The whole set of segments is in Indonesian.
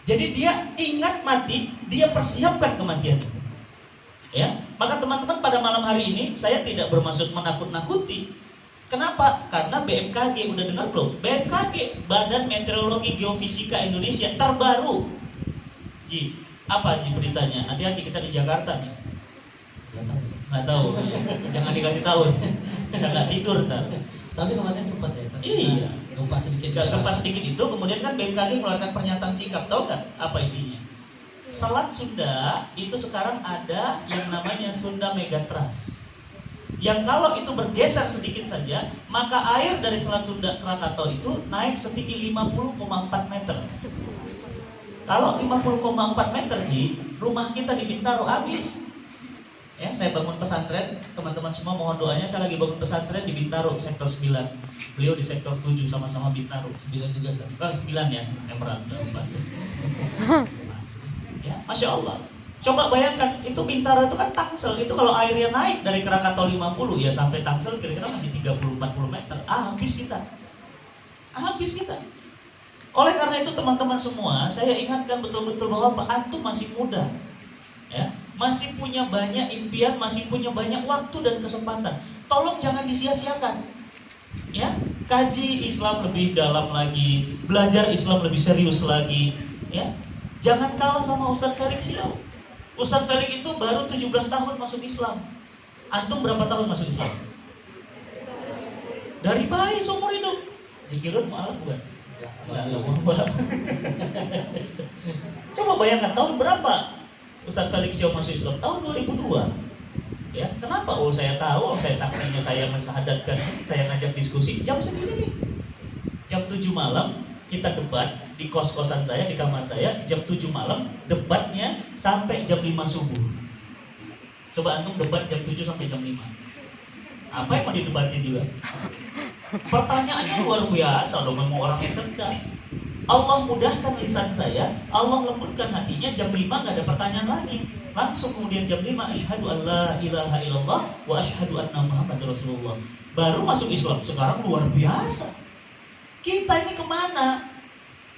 Jadi dia ingat mati, dia persiapkan kematian itu. Ya, maka teman-teman pada malam hari ini saya tidak bermaksud menakut-nakuti. Kenapa? Karena BMKG, udah dengar belum? BMKG, Badan Meteorologi Geofisika Indonesia terbaru. Ji, apa Ji beritanya? Hati-hati kita di Jakarta nih. Nggak tahu, jangan dikasih tahu. Bisa nggak tidur ntar. Tapi kemarin sempat ya. Iya. Gempa sedikit. Gempa sedikit itu, kemudian kan BMKG mengeluarkan pernyataan sikap, tahu nggak apa isinya? Selat Sunda itu sekarang ada yang namanya Sunda Megatrust. Yang kalau itu bergeser sedikit saja, maka air dari Selat Sunda Krakatau itu naik setinggi 50,4 meter. Kalau 50,4 meter Ji, rumah kita di Bintaro habis. Ya, saya bangun pesantren, teman-teman semua mohon doanya, saya lagi bangun pesantren di Bintaro, sektor 9. Beliau di sektor 7, sama-sama Bintaro. 9 juga sih. 9 ya, Emerald. Ya, Masya Allah. Coba bayangkan, itu Bintaro itu kan Tangsel, itu kalau airnya naik dari Krakatau 50 ya sampai Tangsel kira-kira masih 30-40 meter. Habis kita. Habis kita. Oleh karena itu teman-teman semua, saya ingatkan betul-betul bahwa antum masih muda. Ya, masih punya banyak impian, masih punya banyak waktu dan kesempatan. Tolong jangan disia-siakan. Ya, kaji Islam lebih dalam lagi, belajar Islam lebih serius lagi. Ya, jangan kalah sama Ustadz Felix Siau. Ustadz Felix itu baru 17 tahun masuk Islam. Antum berapa tahun masuk Islam? Dari bayi seumur hidup. Dikira malah bukan? Coba bayangkan tahun berapa Ustadz Felix Siau masuk Islam? Tahun 2002. Ya, kenapa? Oh, saya tahu, saya saksinya, saya mensahadatkan, saya ngajak diskusi jam segini nih. Jam 7 malam kita debat di kos-kosan saya, di kamar saya, jam 7 malam debatnya sampai jam 5 subuh. Coba antum debat jam 7 sampai jam 5. Apa yang mau didebatin juga? Pertanyaannya luar biasa loh, memang orang yang cerdas. Allah mudahkan lisan saya, Allah lembutkan hatinya, jam 5 gak ada pertanyaan lagi. Langsung kemudian jam 5, asyhadu an la ilaha illallah wa asyhadu anna Muhammadar Rasulullah. Baru masuk Islam, sekarang luar biasa. Kita ini kemana?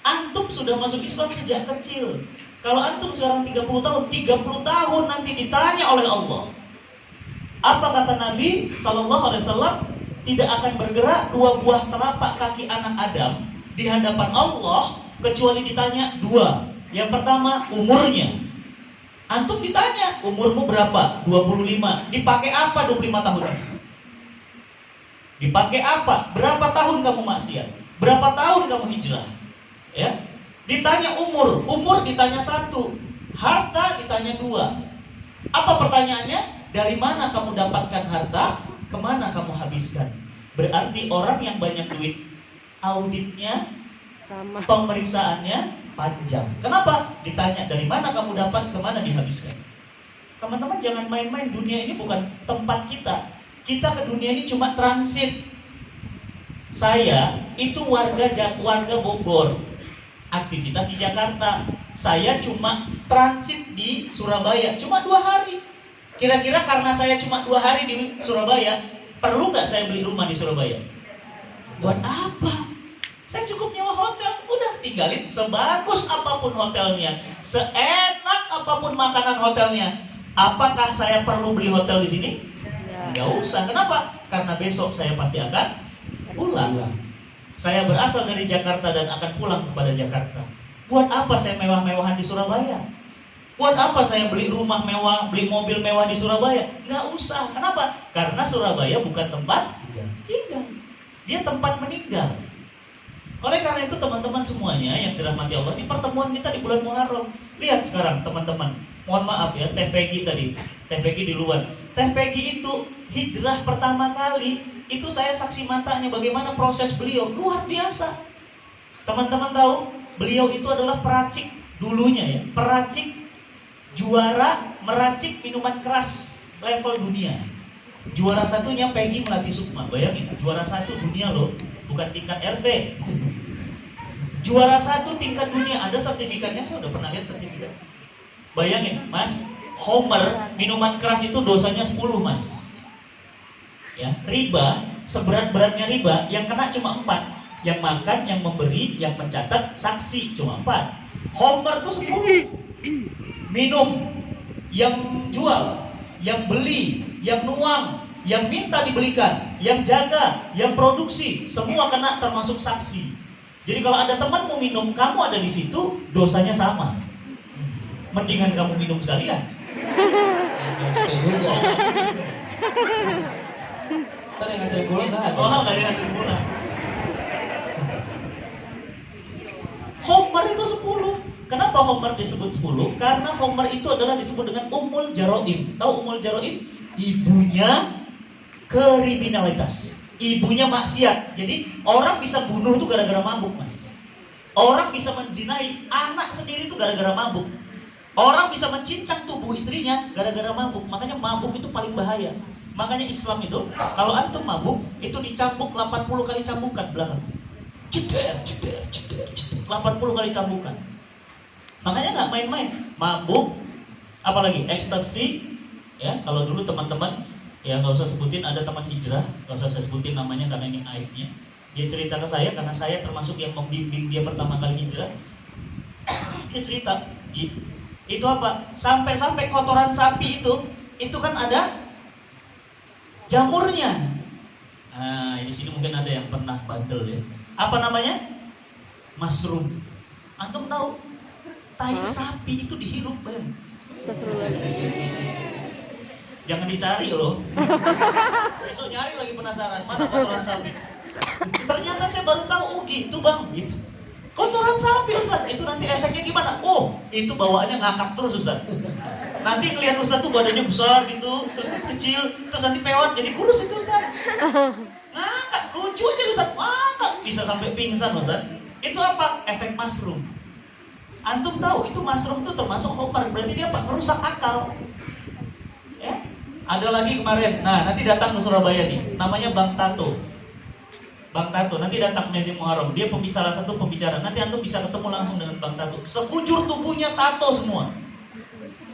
Antum sudah masuk Islam sejak kecil. Kalau antum sekarang 30 tahun, 30 tahun nanti ditanya oleh Allah. Apa kata Nabi SAW? Tidak akan bergerak dua buah telapak kaki anak Adam di hadapan Allah kecuali ditanya dua. Yang pertama umurnya. Antum ditanya umurmu berapa? 25. Dipakai apa 25 tahun? Dipakai apa? Berapa tahun kamu maksiat? Berapa tahun kamu hijrah? Ya. Ditanya umur ditanya 1. Harta ditanya 2. Apa pertanyaannya? Dari mana kamu dapatkan harta? Kemana kamu habiskan? Berarti orang yang banyak duit, auditnya, pemeriksaannya panjang. Kenapa? Ditanya dari mana kamu dapat, kemana dihabiskan. Teman-teman jangan main-main, dunia ini bukan tempat kita. Kita ke dunia ini cuma transit. Saya itu warga Bogor, aktivitas di Jakarta. Saya cuma transit di Surabaya, cuma 2 hari. Kira-kira karena saya cuma 2 hari di Surabaya, perlu nggak saya beli rumah di Surabaya? Buat apa? Saya cukup nyewa hotel, udah tinggalin sebagus apapun hotelnya, seenak apapun makanan hotelnya. Apakah saya perlu beli hotel di sini? Nggak usah. Kenapa? Karena besok saya pasti akan pulang. Saya berasal dari Jakarta dan akan pulang kepada Jakarta. Buat apa saya mewah-mewahan di Surabaya? Buat apa saya beli rumah mewah, beli mobil mewah di Surabaya? Nggak usah. Kenapa? Karena Surabaya bukan tempat tinggal. Dia tempat meninggal. Oleh karena itu teman-teman semuanya yang dirahmati Allah, di pertemuan kita di bulan Muharram. Lihat sekarang teman-teman. Mohon maaf ya, Teh Peggy tadi. Teh Peggy di luar. Teh Peggy itu hijrah pertama kali, itu saya saksi matanya bagaimana proses beliau. Luar biasa. Teman-teman tahu, beliau itu adalah peracik dulunya ya. Peracik juara meracik minuman keras level dunia. Juara satunya Peggy Melati Sukma. Bayangin, juara 1 dunia loh, bukan tingkat RT. Juara 1 tingkat dunia, ada sertifikatnya, saya udah pernah lihat sertifikat. Bayangin, Mas, Homer minuman keras itu dosanya 10, Mas. Ya, riba, seberat-beratnya riba, yang kena cuma 4. Yang makan, yang memberi, yang mencatat, saksi cuma 4. Homer tuh 10. Minum, yang jual, yang beli, yang nuang, yang minta dibelikan, yang jaga, yang produksi, semua kena termasuk saksi. Jadi kalau ada temanmu minum, kamu ada di situ, dosanya sama. Mendingan kamu minum sekalian. Betul juga. Ntar yang nganterin pulang nggak ada. Oh, nggak ada yang pulang. Homer itu 10. Kenapa Homer disebut 10? Karena Homer itu adalah disebut dengan Ummul Jaroim. Tahu Ummul Jaroim? Ibunya kriminalitas, ibunya maksiat. Jadi orang bisa bunuh itu gara-gara mabuk, Mas. Orang bisa menzinai anak sendiri itu gara-gara mabuk. Orang bisa mencincang tubuh istrinya gara-gara mabuk. Makanya mabuk itu paling bahaya. Makanya Islam itu kalau antum mabuk itu dicambuk 80 kali cambukan belakang. Ceder, ceder, ceder, ceder. 80 kali cambukan. Makanya nggak main-main. Mabuk, apalagi ekstasi. Ya, kalau dulu teman-teman, ya nggak usah sebutin, ada teman hijrah, nggak usah saya sebutin namanya karena ini aibnya. Dia cerita ke saya karena saya termasuk yang membimbing dia pertama kali hijrah. Dia cerita, itu apa? Sampai-sampai kotoran sapi itu kan ada jamurnya. Nah, di sini mungkin ada yang pernah bandel ya. Apa namanya? Mushroom. Antum tahu? Tai sapi itu dihirup, Bang. Jangan dicari loh. Besok nyari lagi penasaran mana kotoran sapi. Ternyata saya baru tahu, oh gitu Bang, gitu. Kotoran sapi Ustaz, itu nanti efeknya gimana? Oh, itu bawaannya ngakak terus Ustaz. Nanti ngelihat Ustaz tuh badannya besar gitu, terus kecil, terus nanti pewot jadi kurus itu Ustaz. Ngakak, lucu aja Ustaz, ngakak bisa sampai pingsan Ustaz. Itu apa? Efek mushroom. Antum tahu itu mushroom itu termasuk Homer, berarti dia apa? Merusak akal. Ya? Ada lagi kemarin, nah nanti datang ke Surabaya nih, namanya Bang Tato. Bang Tato, nanti datang Nezim Muharram, dia salah satu pembicara. Nanti antum bisa ketemu langsung dengan Bang Tato. Sekujur tubuhnya tato semua.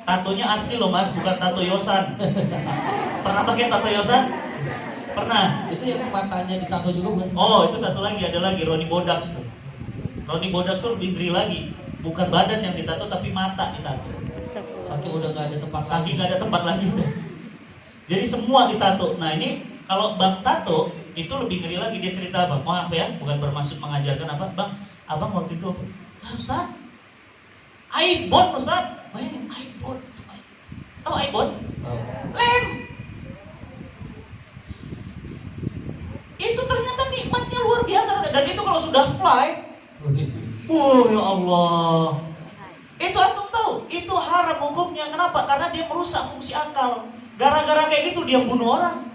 Tatonya asli loh Mas, bukan tato yosan. Pernah pakai tato yosan? Pernah. Itu yang matanya ditato juga bukan? Oh, itu satu lagi, ada lagi Ronnie Bodaks tuh. Ronnie Bodaks tuh lebih ngeri lagi. Bukan badan yang ditato tapi mata ditato. Saking udah nggak ada tempat Saking nggak ada tempat lagi udah. Jadi semua ditato. Nah ini kalau Bang Tato itu lebih ngeri lagi, dia cerita apa? Maaf ya, bukan bermaksud mengajarkan apa, Bang. Abang waktu itu apa? Ustaz, iPhone Ustaz. Bayangin iPhone. Tahu iPhone? Oh. Lem. Itu ternyata nikmatnya luar biasa dan itu kalau sudah fly, ya Allah. Itu antum tahu, itu haram hukumnya. Kenapa? Karena dia merusak fungsi akal. Gara-gara kayak gitu dia bunuh orang.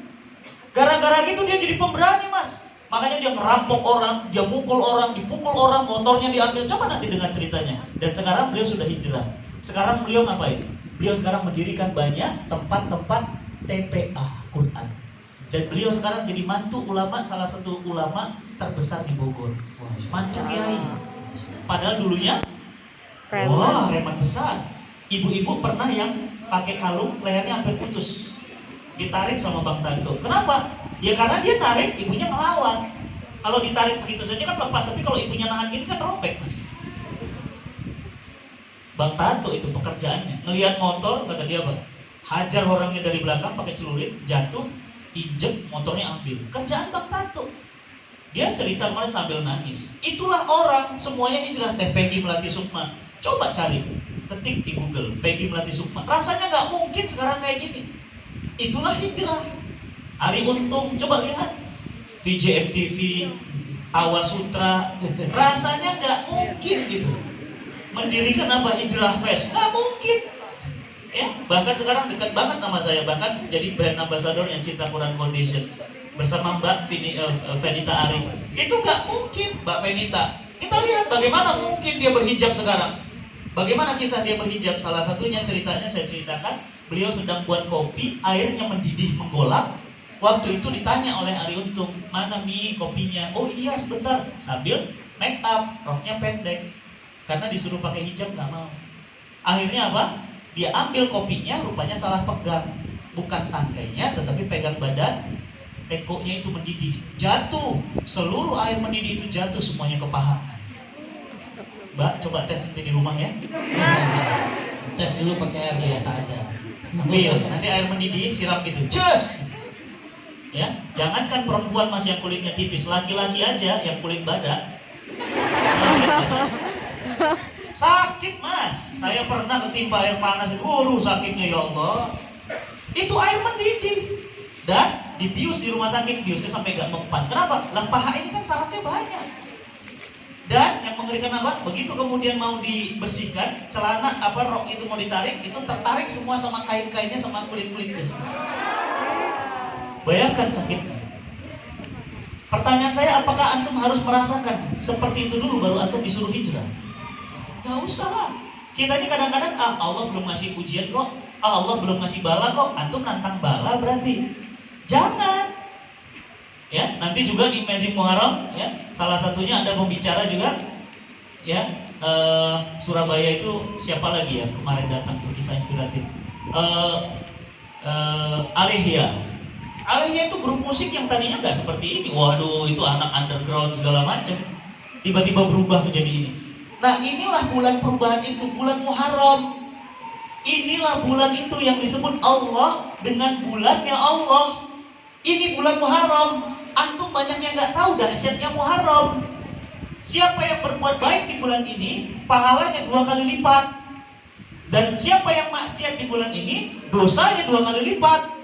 Gara-gara gitu dia jadi pemberani Mas. Makanya dia ngerampok orang, dia mukul orang, dipukul orang, motornya diambil. Coba nanti dengar ceritanya. Dan sekarang beliau sudah hijrah. Sekarang beliau ngapain? Beliau sekarang mendirikan banyak tempat-tempat TPA Quran. Dan beliau sekarang jadi mantu ulama, salah satu ulama terbesar di Bogor. Mantu kiai. Padahal dulunya wah, preman besar. Ibu-ibu pernah yang pakai kalung, lehernya hampir putus. Ditarik sama Bang Tato. Kenapa? Ya karena dia tarik, ibunya ngelawan. Kalau ditarik begitu saja kan lepas, tapi kalau ibunya nahan gini kan robek Mas. Bang Tato itu pekerjaannya. Ngelihat motor, kata dia apa? Hajar orangnya dari belakang pakai celurit, jatuh, injek, motornya ambil. Kerjaan Bang Tato. Dia cerita kemarin sambil nangis. Itulah orang, semuanya hijrah. Teh Peggy Melati Sukma. Coba cari, ketik di Google, Peggy Melati Sukma. Rasanya nggak mungkin sekarang kayak gini. Itulah hijrah. Ari Untung, coba lihat. VJ MTV, Awa Sutra. Rasanya nggak mungkin gitu. Mendirikan apa Hijrah Fest? Nggak mungkin. Ya, bahkan sekarang dekat banget sama saya. Bahkan jadi brand ambassador yang Cinta Quran Foundation bersama Mbak Venita Arif. Itu nggak mungkin, Mbak Venita. Kita lihat bagaimana mungkin dia berhijab sekarang. Bagaimana kisah dia berhijab? Salah satunya ceritanya saya ceritakan. Beliau sedang buat kopi, airnya mendidih menggolak. Waktu itu ditanya oleh Ari Untung, mana Mi kopinya? Oh iya sebentar. Sambil make up, roknya pendek. Karena disuruh pakai hijab nggak mau. Akhirnya apa? Dia ambil kopinya, rupanya salah pegang. Bukan tangkainya, tetapi pegang badan. Tekonya itu mendidih, jatuh. Seluruh air mendidih itu jatuh semuanya ke paha. Mbak, coba tes nanti di rumah ya. Tes dulu pakai air biasa aja. Ambil, nanti air mendidih, siram gitu. Cus! Ya, jangankan perempuan mas yang kulitnya tipis, laki-laki aja yang kulit badak. Sakit mas, saya pernah ketimpa air panas, sakitnya ya Allah. Itu air mendidih dan dibius di rumah sakit, biusnya sampai gak mempan. Kenapa? Lah paha ini kan sarafnya banyak. Dan yang mengerikan apa? Begitu kemudian mau dibersihkan, celana rok itu mau ditarik, itu tertarik semua sama kain-kainnya sama kulit-kulitnya. Bayangkan sakitnya. Pertanyaan saya, apakah antum harus merasakan seperti itu dulu baru antum disuruh hijrah? Gak usah lah. Kita ini kadang-kadang Allah belum ngasih ujian kok, Allah belum ngasih bala kok, antum nantang bala berarti. Jangan. Ya, nanti juga di Mazim Muharram ya, salah satunya ada pembicara juga ya, Surabaya itu siapa lagi ya kemarin datang tuh kisah inspiratif, Alehya itu grup musik yang tadinya nggak seperti ini. Waduh, itu anak underground segala macam, tiba-tiba berubah menjadi ini. Nah, inilah bulan perubahan itu, bulan Muharram. Inilah bulan itu yang disebut Allah dengan bulannya Allah. Ini bulan Muharram. Antum banyak yang nggak tahu dahsyatnya Muharram. Siapa yang berbuat baik di bulan ini, pahalanya 2 kali lipat. Dan siapa yang maksiat di bulan ini, dosanya 2 kali lipat.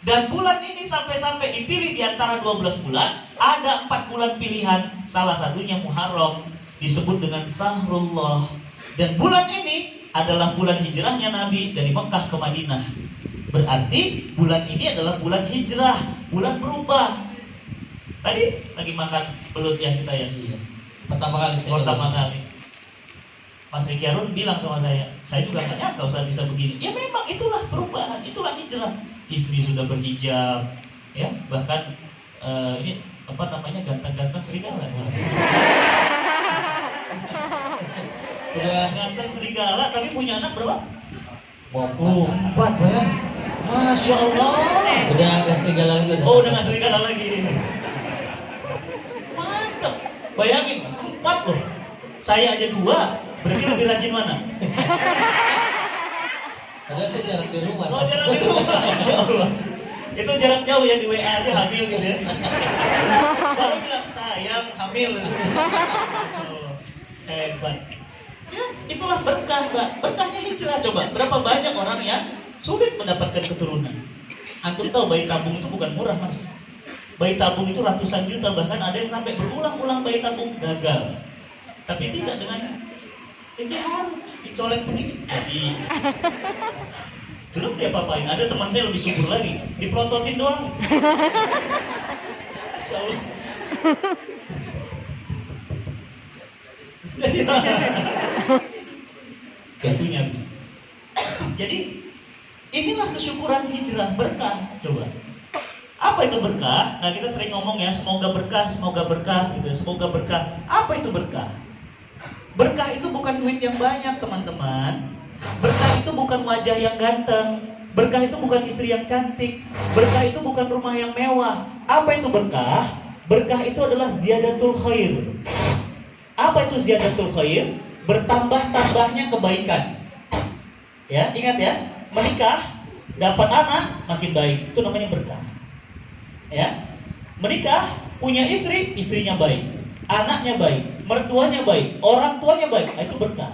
Dan bulan ini sampai-sampai dipilih di antara 12 bulan, ada 4 bulan pilihan, salah satunya Muharram, disebut dengan Sahrullah. Dan bulan ini adalah bulan hijrahnya Nabi dari Mekah ke Madinah. Berarti bulan ini adalah bulan hijrah, bulan berubah. Tadi lagi makan belut ya kita ya. Iya. Pertama kali. Mas Riki Harun bilang sama saya juga nggak nyangka usah bisa begini. Ya memang itulah perubahan, itulah hijrah. Istri sudah berhijab, ya bahkan ini ganteng-ganteng serigala. Udah ganteng serigala tapi punya anak berapa? 4 ya. Masya Allah. Udah nggak serigala lagi. Udah nggak serigala lagi. Mantap. Bayangin mas, 4 loh. Saya aja 2. Berarti lebih rajin mana? Padahal saya jarak di rumah. Oh, jarak di rumah. Insya Allah. Itu jarak jauh ya, di WA aja hamil gitu ya. Baru bilang sayang hamil. Hebat. Ya, itulah berkah, Mbak. Berkahnya hijrah. Coba, berapa banyak orang yang sulit mendapatkan keturunan. Antum tahu bayi tabung itu bukan murah, Mas. Bayi tabung itu ratusan juta, bahkan ada yang sampai berulang-ulang bayi tabung gagal. Tapi tidak dengan ini harus dicolek begini. Jadi belum dia apa-apain. Ada teman saya lebih subur lagi, dipelototin doang. Masya Allah. Jadi jatuhnya habis. Jadi inilah kesyukuran hijrah, berkah. Coba, apa itu berkah? Nah, kita sering ngomong ya, semoga berkah gitu, semoga berkah. Apa itu berkah? Berkah itu bukan duit yang banyak, teman-teman. Berkah itu bukan wajah yang ganteng. Berkah itu bukan istri yang cantik. Berkah itu bukan rumah yang mewah. Apa itu berkah? Berkah itu adalah ziyadatul khair. Apa itu ziyadatul khair? Bertambah-tambahnya kebaikan. Ya, ingat ya, menikah, dapat anak, makin baik. Itu namanya berkah. Ya, menikah, punya istri, istrinya baik, anaknya baik, mertuanya baik, orang tuanya baik. Nah, itu berkah.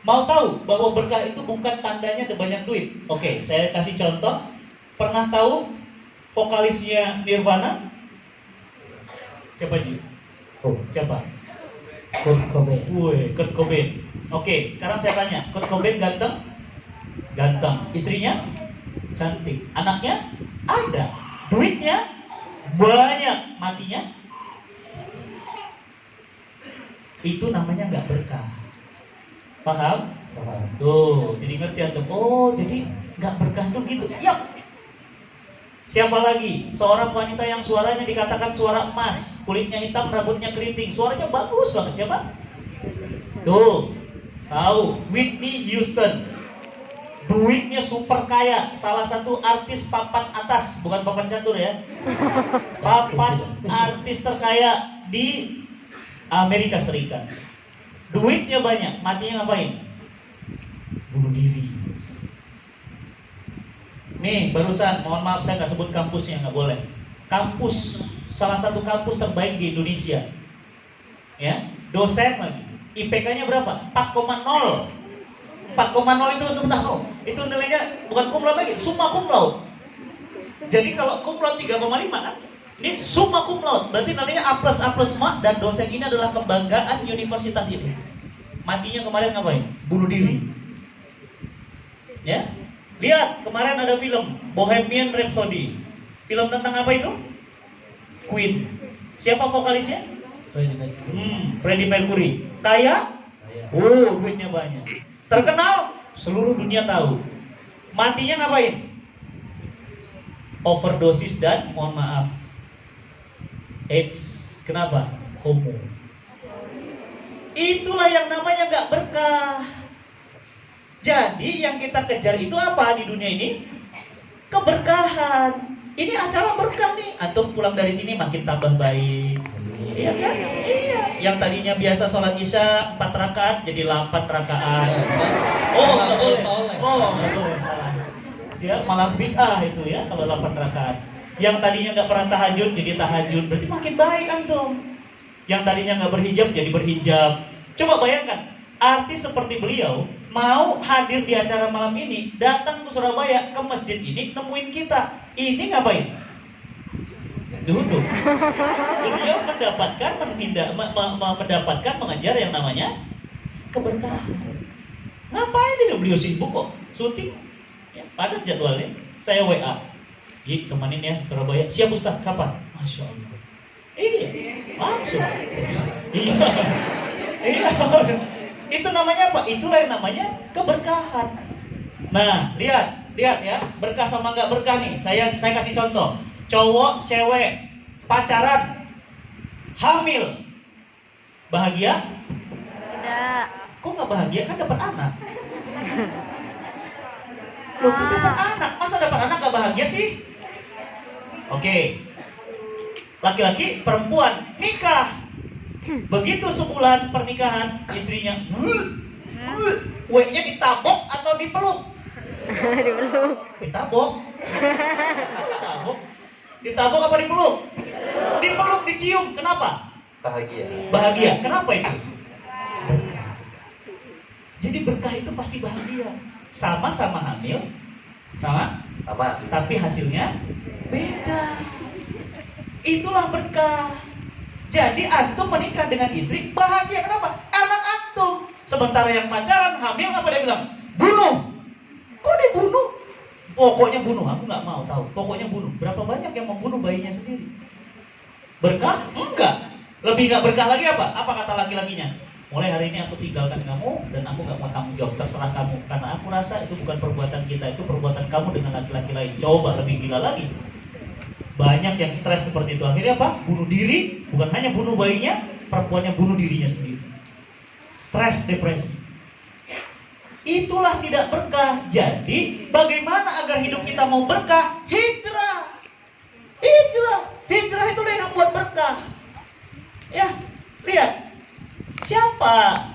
Mau tahu bahwa berkah itu bukan tandanya ada banyak duit? Oke, saya kasih contoh. Pernah tahu vokalisnya Nirvana? Siapa sih? Siapa? Kurt Cobain. Kurt Cobain. Oke, sekarang saya tanya, Kurt Cobain ganteng? Ganteng. Istrinya? Cantik. Anaknya? Ada. Duitnya? Banyak. Matinya? Itu namanya nggak berkah. Paham? Paham. Tuh, jadi ngerti antum. Oh, jadi nggak berkah tuh gitu. Yap. Siapa lagi? Seorang wanita yang suaranya dikatakan suara emas, kulitnya hitam, rambutnya keriting, suaranya bagus banget. Siapa? Tuh, tahu, Whitney Houston. Duitnya super kaya, salah satu artis papan atas, bukan papan catur ya. Papan artis terkaya di Amerika Serikat. duitnya banyak, matinya ngapain? Bunuh diri. Nih barusan, mohon maaf saya nggak sebut kampusnya, nggak boleh. Kampus, salah satu kampus terbaik di Indonesia, ya, dosen lagi, IPK-nya berapa? 4,0. 4,0 itu untuk tahu, itu nilainya bukan cum laude lagi, summa cum laude. Jadi kalau cum laude 3,5 kan, ini summa cum laude, berarti nilainya A+, semua, dan dosen ini adalah kebanggaan universitas itu. Matinya kemarin ngapain? Bunuh diri. Ya, lihat kemarin ada film Bohemian Rhapsody. Film tentang apa itu? Queen. Siapa vokalisnya? Freddie Mercury. Kaya? Oh, duitnya banyak. Terkenal? Seluruh dunia tahu. Matinya ngapain? Overdosis dan mohon maaf, AIDS. Kenapa? Homo. Itulah yang namanya gak berkah. Jadi yang kita kejar itu apa di dunia ini? Keberkahan. Ini acara berkah nih. Antum pulang dari sini makin tambah baik. Iya kan? Iya. Yang tadinya biasa sholat isya 4 rakaat jadi 8 rakaat. Oh, nggak boleh. Oh, nggak boleh salah. Ya, malah bid'ah itu ya kalau 8 rakaat. Yang tadinya nggak pernah tahajud jadi tahajud. Berarti makin baik antum. Yang tadinya nggak berhijab jadi berhijab. Coba bayangkan, artis seperti beliau mau hadir di acara malam ini, datang ke Surabaya, ke masjid ini, nemuin kita. Ini ngapain? Duduk. Beliau mendapatkan mendapatkan mengejar yang namanya keberkahan. Ngapain sih beliau sibuk kok? Syuting. Ya, padat jadwalnya. Saya WA. Kemarin ya Surabaya. Siap Ustaz, kapan? Masya Allah. Iya, langsung. Iya. Iya. Itu namanya apa? Itulah yang namanya keberkahan. Nah, lihat ya, berkah sama nggak berkah nih. Saya kasih contoh. Cowok, cewek, pacaran, hamil, bahagia? Tidak. Kok nggak bahagia? Kan dapat anak. Loh, kan dapat anak. Masa dapat anak nggak bahagia sih? Oke. Laki-laki, perempuan, nikah. Begitu sebulan pernikahan, istrinya W-nya ditabok atau dipeluk? Dipeluk. Ditabok. Ditabok apa dipeluk? Dipeluk, dicium. Kenapa? Bahagia. Kenapa itu? Berkah. Jadi berkah itu pasti bahagia. Sama-sama hamil, sama, tapi hasilnya beda. Itulah berkah. Jadi antum menikah dengan istri bahagia. Kenapa? Anak antum. Sementara yang pacaran hamil apa dia bilang? Bunuh. Kok dibunuh? Pokoknya bunuh. Aku nggak mau tahu. Pokoknya bunuh. Berapa banyak yang membunuh bayinya sendiri? Berkah? Enggak. Lebih nggak berkah lagi apa? Apa kata laki-lakinya? Mulai hari ini aku tinggalkan kamu dan aku nggak mau tanggung jawab, terserah kamu. Karena aku rasa itu bukan perbuatan kita, itu perbuatan kamu dengan laki-laki lain. Coba lebih gila lagi. Banyak yang stres seperti itu. Akhirnya apa? Bunuh diri. Bukan hanya bunuh bayinya, perempuannya bunuh dirinya sendiri. Stres, depresi. Itulah tidak berkah. Jadi bagaimana agar hidup kita mau berkah? Hijrah. Hijrah itulah yang membuat berkah. Ya, lihat. Siapa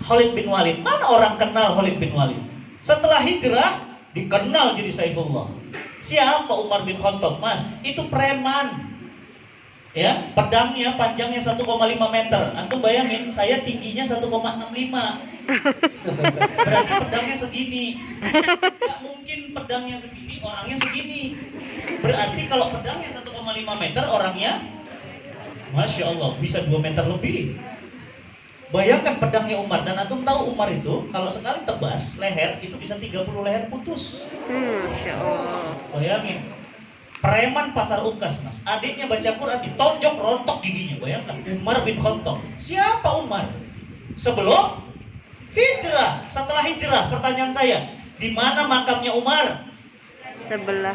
Khalid bin Walid? Mana orang kenal Khalid bin Walid? Setelah hijrah dikenal jadi Saifullah. Siapa Umar bin Khattab? Mas, itu preman. Ya, pedangnya panjangnya 1,5 meter. Antum bayangin, saya tingginya 1,65. Berarti pedangnya segini. Gak mungkin pedangnya segini, orangnya segini. Berarti kalau pedangnya 1,5 meter, orangnya Masya Allah, bisa 2 meter lebih. Bayangkan pedangnya Umar. Dan antum tahu Umar itu kalau sekali tebas leher itu bisa 30 leher putus. Masya Allah. Bayangin, preman pasar Ukas, Mas. Adiknya baca Quran ditonjok rontok giginya. Bayangkan, Umar bin Khattab. Siapa Umar? Sebelum hijrah. Setelah hijrah, pertanyaan saya, di mana makamnya Umar?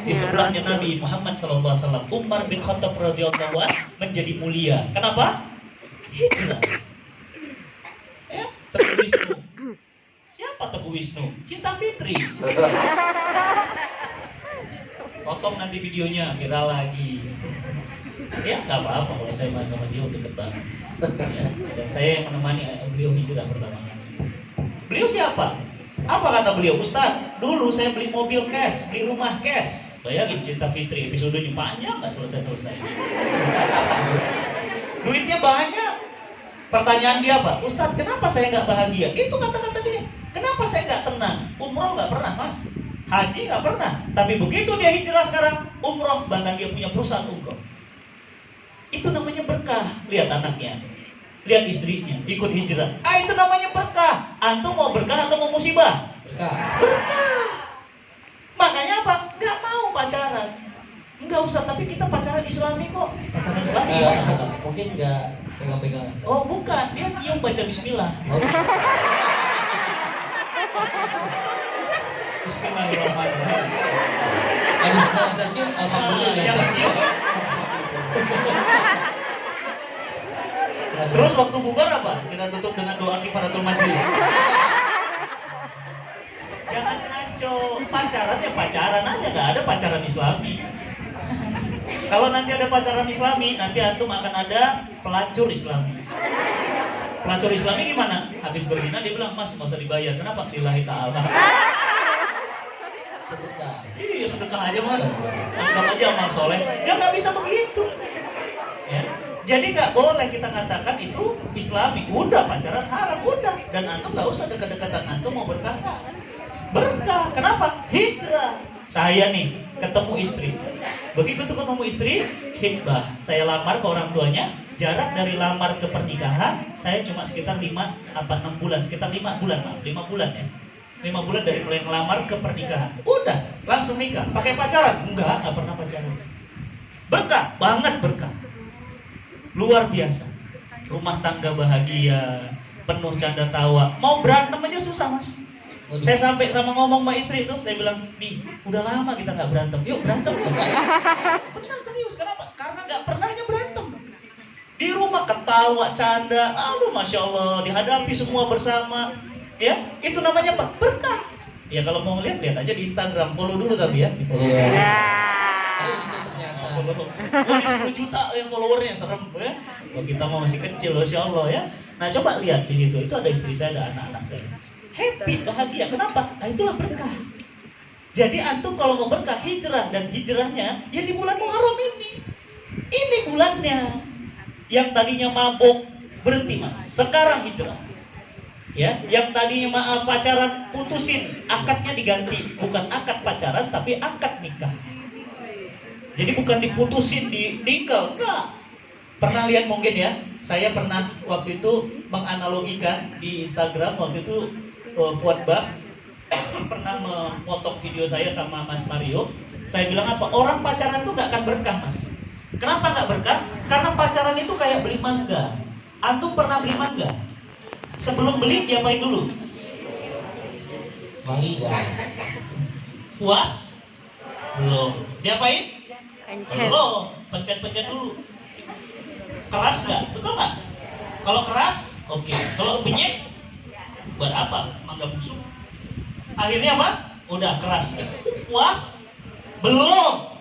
Di sebelahnya Nabi Muhammad SAW. Umar bin Khattab radhiyallahu anhu menjadi mulia. Kenapa? Hijrah. Ya, Teguh Wisnu. Siapa Teguh Wisnu? Cinta Fitri. Potong nanti videonya, viral lagi. Ya nggak apa-apa kalau saya main sama dia deket banget. Ya, dan saya yang menemani beliau hijrah pertama kali. Beliau siapa? Apa kata beliau? Ustaz, dulu saya beli mobil cash, beli rumah cash. Bayangin Cinta Fitri, episodenya panjang nggak selesai-selesai. Duitnya banyak. Pertanyaan dia apa? Ustaz, kenapa saya nggak bahagia? Itu kata-kata dia. Kenapa saya nggak tenang? Umroh nggak pernah, Mas. Haji nggak pernah. Tapi begitu dia hijrah sekarang, umroh, bahkan dia punya perusahaan umroh. Itu namanya berkah. Lihat anaknya, lihat istrinya, ikut hijrah. Itu namanya berkah. Antum mau berkah atau mau musibah? Berkah. Berkah. Makanya apa? Nggak mau pacaran. Enggak usah, tapi kita pacaran Islami kok. Pacaran Islami. Mungkin nggak pegang-pegangan. Oh bukan, dia nyium baca Bismillah. Oh, Bismillahirrahmanirrahim. habis saya cium, alhamdulillah. Yang cium. Terus waktu bubar apa? Kita tutup dengan doa kifaratul majlis. Jangan ngaco. Pacaran ya pacaran aja, nggak ada pacaran Islami. Kalau nanti ada pacaran Islami, nanti antum akan ada pelacur Islami. Pelacur Islami gimana? Habis berzina dia bilang, Mas nggak usah dibayar. Kenapa? Lillahi ta'ala. Sedekah. Iya sedekah aja Mas. Anggap aja amal soleh. Dia nggak bisa begitu. Ya. Jadi nggak boleh kita katakan itu Islami. Udah pacaran haram, udah. Dan antum nggak usah dekat-dekatan. Antum mau berkah nggak? Berkah. Kenapa? Hijrah. Saya nih ketemu istri. Begitu tuh ketemu istri, hibah. Saya lamar ke orang tuanya. Jarak dari lamar ke pernikahan saya cuma sekitar 6 bulan. Sekitar 5 bulan, maaf. 5 bulan ya. 5 bulan dari mulai melamar ke pernikahan. Udah, langsung nikah. Pakai pacaran? Enggak pernah pacaran. Berkah, banget berkah. Luar biasa. Rumah tangga bahagia, penuh canda tawa. Mau berantem aja susah, Mas. Saya sampai sama ngomong sama istri itu, saya bilang, nih, udah lama kita nggak berantem, yuk berantem. Benar serius, kenapa? Karena nggak pernahnya berantem. Di rumah ketawa, canda, aduh masya Allah, dihadapi semua bersama, ya, itu namanya apa? Berkah. Ya kalau mau lihat aja di Instagram, follow dulu tapi ya. Iya. Ya. Itu ternyata. Follow. Wah, 10 juta yang followernya serem ya. Kalau kita mau masih kecil, masya Allah ya. Nah coba lihat di situ, itu ada istri saya, ada anak-anak saya. Happy, bahagia. Kenapa? Nah itulah berkah. Jadi antum kalau mau berkah hijrah, dan hijrahnya ya di bulan Muharram ini. Ini bulannya. Yang tadinya mabuk berhenti Mas. Sekarang hijrah. Ya, yang tadinya pacaran putusin, akadnya diganti. Bukan akad pacaran tapi akad nikah. Jadi bukan diputusin, ditinggal, enggak. Pernah lihat mungkin ya, saya pernah waktu itu menganalogikan di Instagram waktu itu. Fuad Bak pernah memotong video saya sama Mas Mario. Saya bilang apa? Orang pacaran tuh gak akan berkah Mas. Kenapa gak berkah? Karena pacaran itu kayak beli mangga. Antum pernah beli mangga? Sebelum beli diapain dulu? Wangi dah. Puas? Belum. Diapain? Pencet. Belum. Pencet-pencet dulu. Keras gak? Betul gak? Kalau keras, oke. Kalau penyet, buat apa? Mangga busuk. Akhirnya apa? Udah keras. Puas? Belum.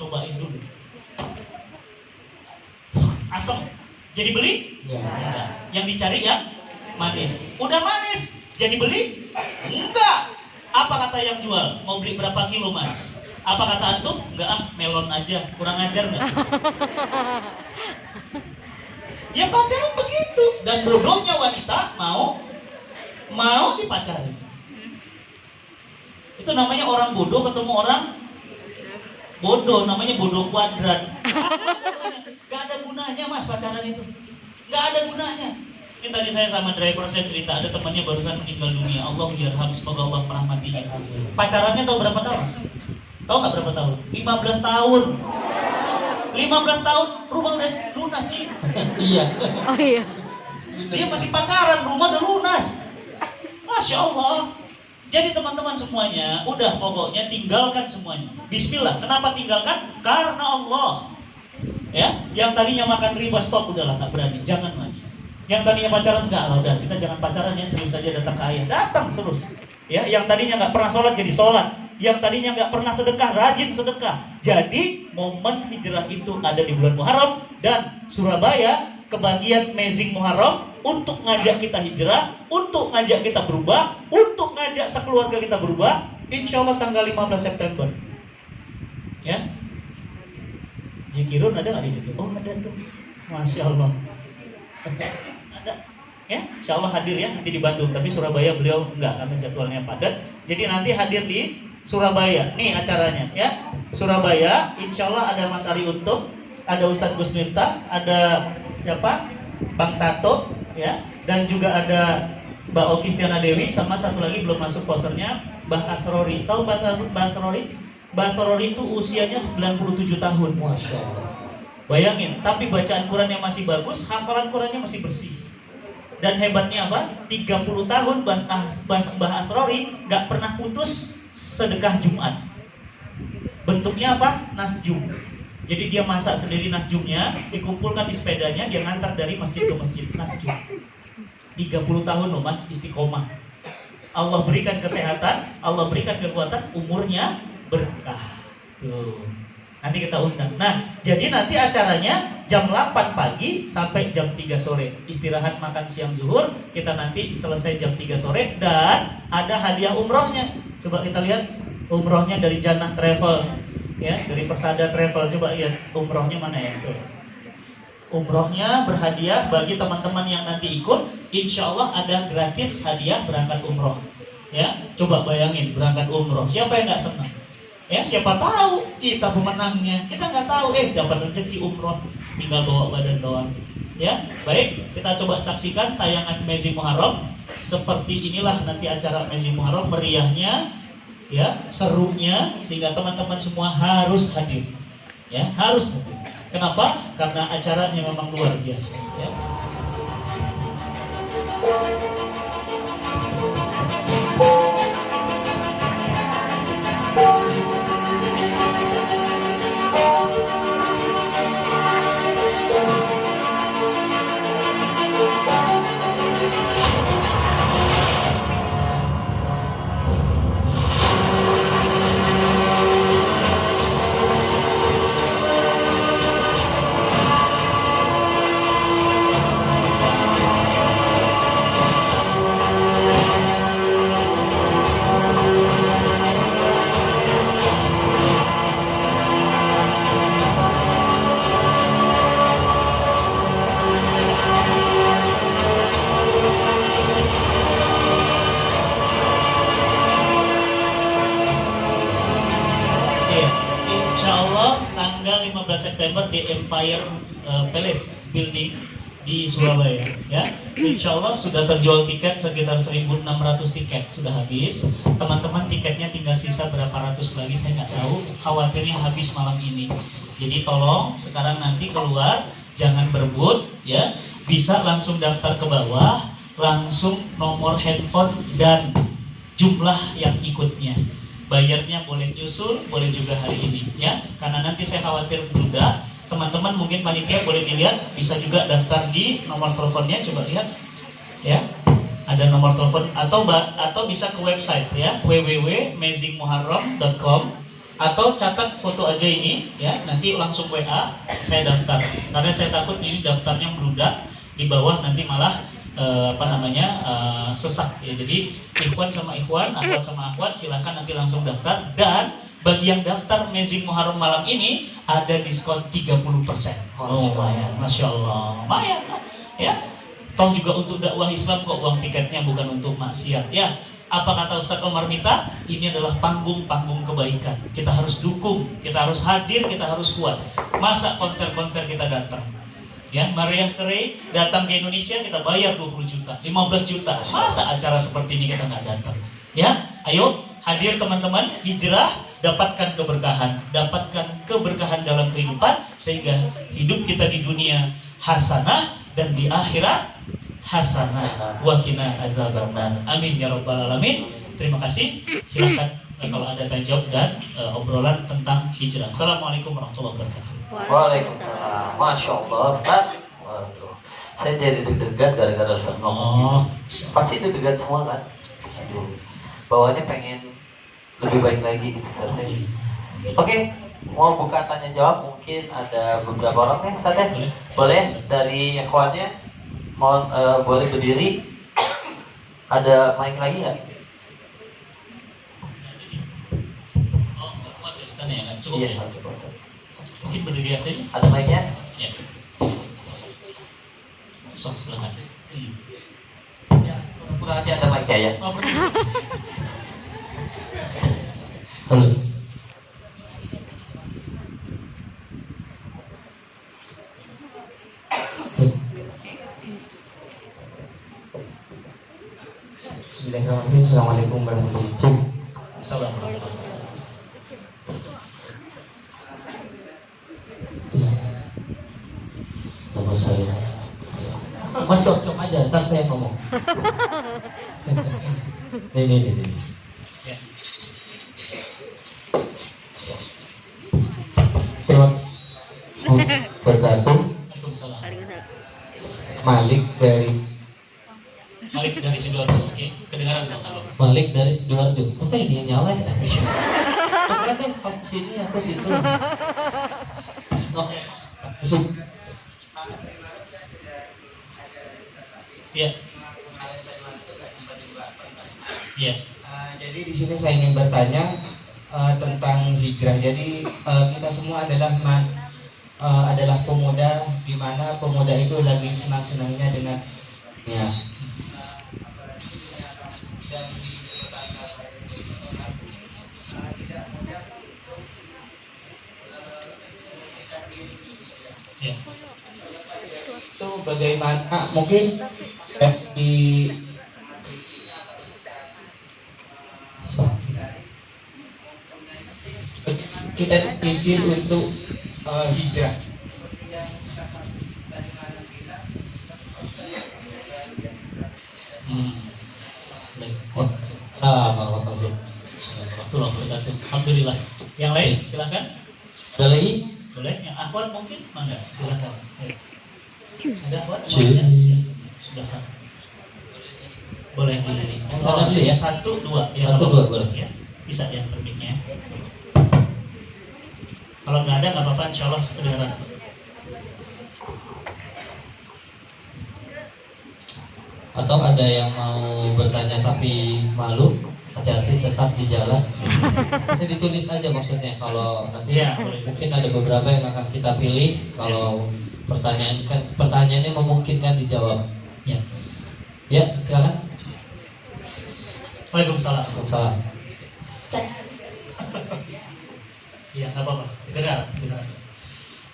Cobain dulu. Asam. Jadi beli? Ya. Enggak. Yang dicari yang manis. Udah manis. Jadi beli? Enggak. Apa kata yang jual? Mau beli berapa kilo Mas? Apa kata antum? Enggak melon aja. Kurang ajar enggak? Ya pacaran begitu. Dan bodohnya wanita mau dipacarin. Itu namanya orang bodoh ketemu orang bodoh, namanya bodoh kuadrat. Gak ada gunanya Mas pacaran itu. Gak ada gunanya. Ini tadi saya sama driver saya cerita, ada temannya barusan meninggal dunia. Allah yarham, semoga Allah merahmatinya. Pacarannya tahu berapa tahun? Tahu nggak berapa tahun? 15 tahun. 15 tahun rumah udah lunas sih. Iya. Oh iya. Dia masih pacaran, rumah udah lunas. Masya Allah. Jadi teman-teman semuanya, udah pokoknya tinggalkan semuanya. Bismillah. Kenapa tinggalkan? Karena Allah. Ya, yang tadinya makan riba stop, udahlah tak berani, jangan lagi. Yang tadinya pacaran enggak lah, udah kita jangan pacaran ya, serius saja datang ke ayah, datang terus. Ya, yang tadinya nggak pernah sholat jadi sholat. yang tadinya nggak pernah sedekah, rajin sedekah. Jadi momen hijrah itu ada di bulan Muharram, dan Surabaya kebagian Amazing Muharram untuk ngajak kita hijrah, untuk ngajak kita berubah, untuk ngajak sekeluarga kita berubah. Insya Allah tanggal 15 September. Ya, Jikirun ada nggak di situ? Oh ada tuh, Masya Allah. Ada. Ya, Insya Allah hadir ya nanti di Bandung. Tapi Surabaya beliau enggak, karena jadwalnya padat. Jadi nanti hadir di Surabaya. Nih acaranya ya. Surabaya, Insya Allah ada Mas Ari Untung, ada Ustadz Gus Miftah, ada siapa? Bang Tato, ya, dan juga ada Mbak Oki Stiana Dewi, sama satu lagi belum masuk posternya, Mbah Asrori. Tahu Mbah Asrori? Mbah Asrori itu usianya 97 tahun. Masya Allah. Bayangin, tapi bacaan Qurannya masih bagus, hafalan Qurannya masih bersih. Dan hebatnya apa? 30 tahun Mbah Asrori nggak pernah putus sedekah Jumat. Bentuknya apa? Nasjum. Jadi dia masak sendiri nasjumnya, dikumpulkan di sepedanya, dia ngantar dari masjid ke masjid, nasjum. 30 tahun loh Mas, istiqomah. Allah berikan kesehatan, Allah berikan kekuatan, umurnya berkah. Tuh. Nanti kita undang. Nah, jadi nanti acaranya jam 8 pagi sampai jam 3 sore. Istirahat makan siang zuhur, kita nanti selesai jam 3 sore, dan ada hadiah umrohnya. Coba kita lihat umrohnya dari Jannah Travel. Ya, dari Persada Travel. Coba lihat umrohnya mana ya? Tuh. Umrohnya berhadiah bagi teman-teman yang nanti ikut. Insya Allah ada gratis hadiah berangkat umroh. Ya, coba bayangin berangkat umroh. Siapa yang nggak senang? Ya, siapa tahu kita pemenangnya. Kita nggak tahu, dapat rezeki umroh, tinggal bawa badan doang. Ya, baik, kita coba saksikan tayangan Amazing Muharram. Seperti inilah nanti acara Amazing Muharram, meriahnya, ya, serunya, sehingga teman-teman semua harus hadir. Ya, harus hadir. Kenapa? Karena acaranya memang luar biasa. Ya. Tanggal 15 September di Empire Palace Building di Surabaya, ya. Insya Allah sudah terjual tiket sekitar 1.600 tiket sudah habis. Teman-teman tiketnya tinggal sisa berapa ratus lagi saya nggak tahu. Khawatirnya habis malam ini. Jadi tolong sekarang nanti keluar jangan berebut, ya. Bisa langsung daftar ke bawah, langsung nomor handphone dan jumlah yang ikutnya. Bayarnya boleh nyusul, boleh juga hari ini, ya. Karena nanti saya khawatir bludak. Teman-teman mungkin panitia boleh dilihat, bisa juga daftar di nomor teleponnya, coba lihat, ya. Ada nomor telepon atau bisa ke website, ya, www.amazingmuharram.com, atau catat foto aja ini, ya. Nanti langsung WA, saya daftar. Karena saya takut ini daftarnya bludak, di bawah nanti malah sesak, ya. Jadi ikhwan sama ikhwan, akhwat sama akhwat, silakan nanti langsung daftar. Dan bagi yang daftar Amazing Muharram malam ini ada diskon 30%. Oh, lumayan, Masya Allah, lumayan, ya. Toh juga untuk dakwah Islam kok, uang tiketnya bukan untuk maksiat, ya. Apa kata Ustaz Omar Mita? Ini adalah panggung-panggung kebaikan. Kita harus dukung, kita harus hadir, kita harus kuat. Masa konser-konser kita datang, ya, Mariah Carey datang ke Indonesia kita bayar 20 juta, 15 juta. Masa acara seperti ini kita nggak datang? Ya, ayo hadir teman-teman, hijrah, dapatkan keberkahan dalam kehidupan, sehingga hidup kita di dunia hasanah dan di akhirat hasanah. Wa qina azabannar. Amin ya rabbal alamin. Terima kasih. Silakan kalau ada tanya jawab dan obrolan tentang hijrah. Assalamualaikum warahmatullahi wabarakatuh. Waalaikumsalam. Masya Allah, Ustaz. Waduh, saya jadi deg-degan gara-gara Ustaz ngomong gitu. Pasti deg-degan semua kan? Aduh, bawahnya pengen lebih baik lagi gitu Ustaz. Oke, mau buka tanya jawab, mungkin ada beberapa orang nih Ustaz ya. Boleh dari ikhwannya, mohon boleh berdiri. Ada mic lagi nggak? Oh, kuat dari sana ya, nggak cukup Iya, ya? cukup Ustaz. Mungkin berdiri saja. Ada mic-nya? Ya. Sok silakan. Ya, pura-pura aja ada mic-nya ya. Oh, berdiri. Halo. Bismillahirrahmanirrahim. Assalamualaikum warahmatullahi wabarakatuh. Assalamualaikum. Nama saya. Mas cocok aja, ntar saya ngomong. Nih. Ya. Terima bergabung Waalaikumsalam. Malik dari Malik dari Sidoarjo, oke. Kedengaran nggak kalau? Malik dari Sidoarjo. Apa ini yang nyala ya? Kan aku sini, aku situ. Iya. Iya. Jadi di sini saya ingin bertanya tentang hijrah. Jadi kita semua adalah pemuda, di mana pemuda itu lagi senang-senangnya dengan ya. Ya. Itu bagaimana mungkin di kita izin untuk hijrah. Baik. Warahmatullahi Warahmatullahi wabarakatuh. Alhamdulillah. Yang lain silakan. Ada lagi? Boleh. Yang akhwat mungkin? Mangga, silakan. Ayo. Ada akhwat? Cik. Sudah satu. Boleh di Sana dulu ya. Satu, dua. Ya, Satu, kalau- dua, boleh. Ya. Bisa yang terbitnya. Kalau nggak ada nggak apa-apa, insya Allah kedengaran. Atau ada yang mau bertanya tapi malu, hati-hati sesat di jalan. Nanti ditulis aja maksudnya. Kalau nanti Iya, boleh. mungkin ada beberapa yang akan kita pilih. Kalau pertanyaannya memungkinkan dijawab. Ya. Ya, silakan. Waalaikumsalam. Waalaikumsalam. Iya, nggak apa-apa. Kedengaran.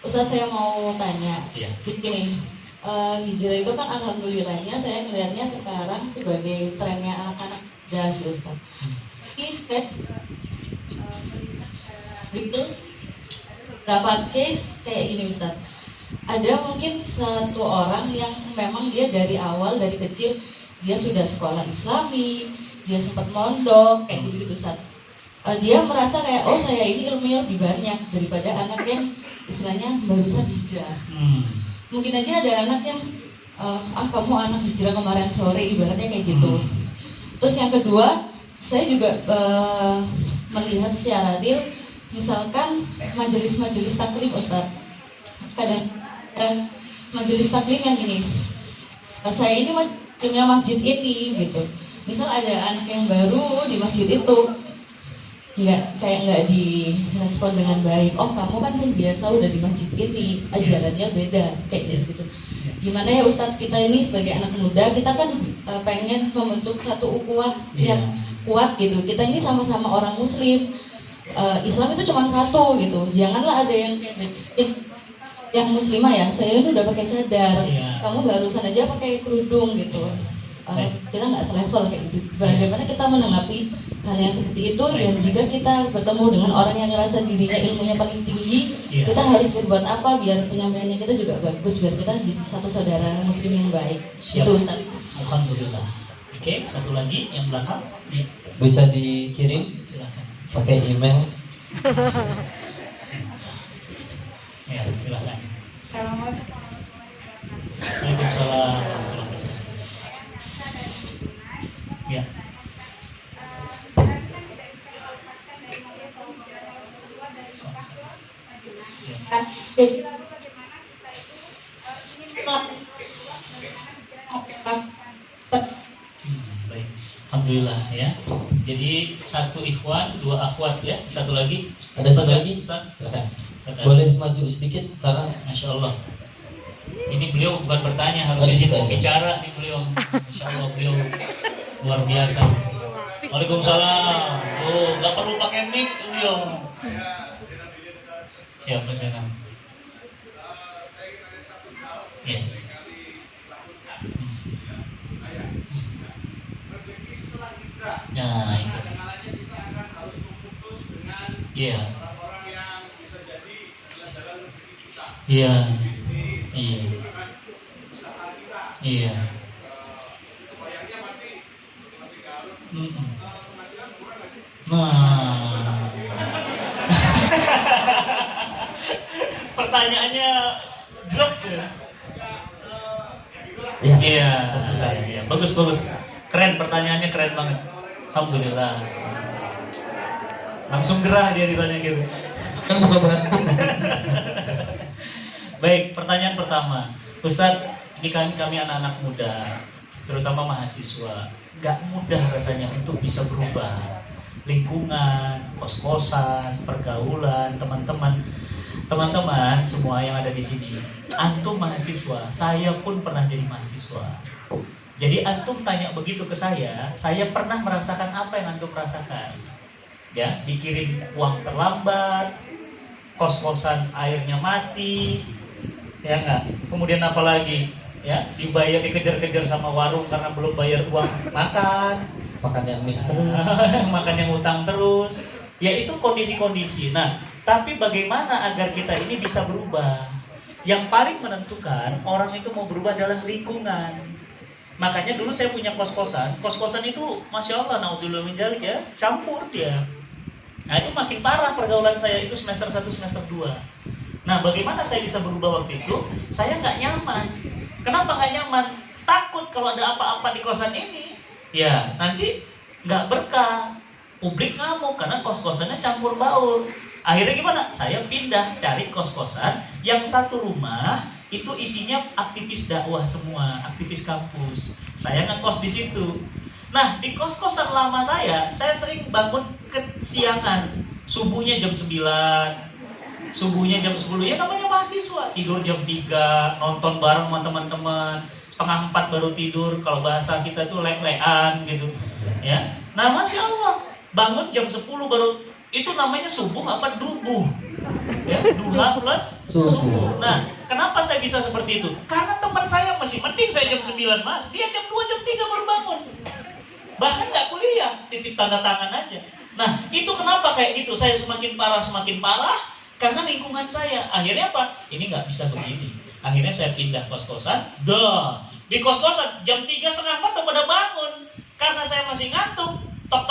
Ustaz, saya mau tanya, Iya. gini, hijrah itu kan alhamdulillahnya saya melihatnya sekarang sebagai trennya anak-anak muda sih Ustaz. Instead, itu berapa case kayak gini Ustaz. Ada mungkin satu orang yang memang dia dari awal, dari kecil, dia sudah sekolah Islami, dia sempat mondok, kayak gitu-gitu Ustaz. Dia merasa kayak, oh saya ini ilmunya lebih banyak daripada anak yang istilahnya barusan hijrah. Mungkin aja ada anak yang kamu anak hijrah kemarin sore, ibaratnya kayak gitu. Terus yang kedua, saya juga melihat secara real, misalkan majelis-majelis taklim Ustaz. Kadang majelis taklim yang gini, saya ini punya masjid ini gitu. Misal ada anak yang baru di masjid itu, nggak direspon dengan baik. Oh kamu kan biasa udah di masjid ini, ajarannya beda kayak gitu. Gimana ya Ustadz, kita ini sebagai anak muda, kita kan pengen membentuk satu ukhuwah yang kuat gitu. Kita ini sama-sama orang Muslim. Islam itu cuma satu gitu. Janganlah ada yang yang muslimah ya, saya ini udah pakai cadar, kamu barusan aja pakai kerudung gitu. Kita nggak selevel kayak gitu. Bagaimana kita menanggapi hal yang seperti itu? Dan jika kita bertemu dengan orang yang ngerasa dirinya ilmunya paling tinggi, kita harus berbuat apa biar penyampaiannya kita juga bagus, biar kita jadi satu saudara muslim yang baik. Siap. Itu Ustaz. Alhamdulillah. Oke, satu lagi yang belakang. Nih, Bisa dikirim silakan. pakai email. Ya, silakan. Assalamualaikum. Waalaikumsalam. Ya. Alhamdulillah ya. Jadi satu ikhwan, dua akhwat ya. Satu lagi. Ada satu lagi? Ustaz. Silakan. Silakan. Boleh maju sedikit karena Masya Allah. Ini beliau bukan bertanya, harus Harus izin ditanya. bicara nih beliau. Masya Allah beliau luar biasa. Waalaikumsalam. Oh, nggak perlu pakai mic beliau. Siapa saya? Ya. Nah itu. Iya. Iya. Iya. Iya. Mm-mm. Nah. Pertanyaannya jelek ya. ya. Iya. Iya. Bagus bagus. Keren pertanyaannya, keren banget. Alhamdulillah. Langsung gerah dia ditanya gitu. Kan suka berat. Baik, pertanyaan pertama, Ustadz, ini kan kami anak-anak muda, terutama mahasiswa, nggak mudah rasanya untuk bisa berubah. Lingkungan, kos-kosan, pergaulan, teman-teman semua yang ada di sini. Antum mahasiswa, saya pun pernah jadi mahasiswa. Jadi antum tanya begitu ke saya pernah merasakan apa yang antum rasakan. Ya, dikirim uang terlambat, kos-kosan airnya mati, ya enggak. Kemudian apa lagi? Ya, dibayar, dikejar-kejar sama warung karena belum bayar uang makan. Makannya mie terus. Makannya ngutang terus. Ya itu kondisi-kondisi. Nah, tapi bagaimana agar kita ini bisa berubah? Yang paling menentukan orang itu mau berubah adalah lingkungan. Makanya dulu saya punya kos-kosan. Kos-kosan itu, Masya Allah, na'udzubillah min dzalik ya, campur dia. Nah itu makin parah pergaulan saya itu semester 1, semester 2. Nah bagaimana saya bisa berubah waktu itu? Saya nggak nyaman. Kenapa nggak nyaman? Takut kalau ada apa-apa di kosan ini, ya nanti nggak berkah. Publik ngamuk karena kos-kosannya campur baur. Akhirnya gimana? Saya pindah cari kos-kosan yang satu rumah itu isinya aktivis dakwah semua, aktivis kampus. Saya ngekos di situ. Nah, di kos-kosan lama saya sering bangun kesiangan. Subuhnya jam 9, subuhnya jam 10. Ya namanya mahasiswa, tidur jam 3, nonton bareng sama teman-teman. Setengah 4 baru tidur, kalau bahasa kita tuh lek-lekan gitu. Ya. Nah, Masya Allah, bangun jam 10 baru, itu namanya subuh apa dubuh? Ya, duha plus subuh. Nah, kenapa saya bisa seperti itu? Karena teman saya masih mending saya jam 9 mas, dia jam 2, jam 3 baru bangun. Bahkan nggak kuliah, titip tanda tangan aja. Nah, itu kenapa kayak gitu? Saya semakin parah, karena lingkungan saya. Akhirnya apa? Ini nggak bisa begini. Akhirnya saya pindah kos-kosan. Di kos-kosan jam 3, setengah 4 udah pada bangun. Karena saya masih ngantuk, tok,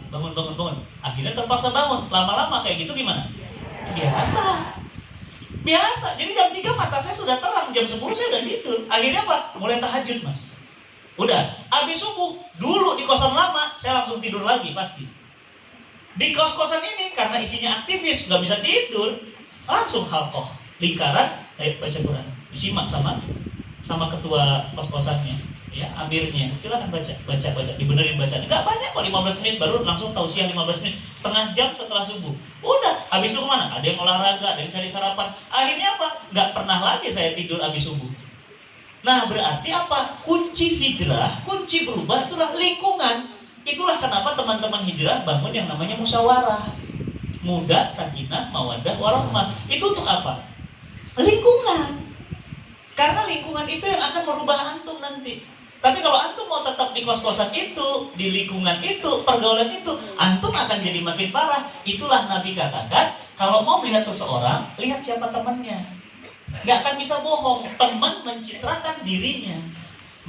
bangun. Akhirnya terpaksa bangun. Lama-lama kayak gitu gimana? Biasa. Jadi jam 3 mata saya sudah terang, jam 10 saya udah tidur. Akhirnya apa? Mulai tahajud mas. Udah, habis subuh, dulu di kosan lama, saya langsung tidur lagi pasti. Di kos-kosan ini, karena isinya aktivis, nggak bisa tidur, langsung halqoh, lingkaran, baca Quran. Disimak sama ketua kos-kosannya, ya, amirnya. Silakan baca, dibenerin bacanya. Nggak banyak kok, 15 menit, baru langsung tausiah 15 menit, setengah jam setelah subuh. Udah, habis itu kemana? Ada yang olahraga, ada yang cari sarapan. Akhirnya apa? Nggak pernah lagi saya tidur habis subuh. Nah berarti apa? Kunci hijrah, kunci berubah itulah lingkungan. Itulah kenapa teman-teman hijrah bangun yang namanya musyawarah. Muda, sakinah, mawaddah, warahmah. Itu untuk apa? Lingkungan. Karena lingkungan itu yang akan merubah antum nanti. Tapi kalau antum mau tetap di kos-kosan itu, di lingkungan itu, pergaulan itu, antum akan jadi makin parah. Itulah Nabi katakan, kalau mau melihat seseorang, lihat siapa temannya. Nggak akan bisa bohong, teman mencitrakan dirinya.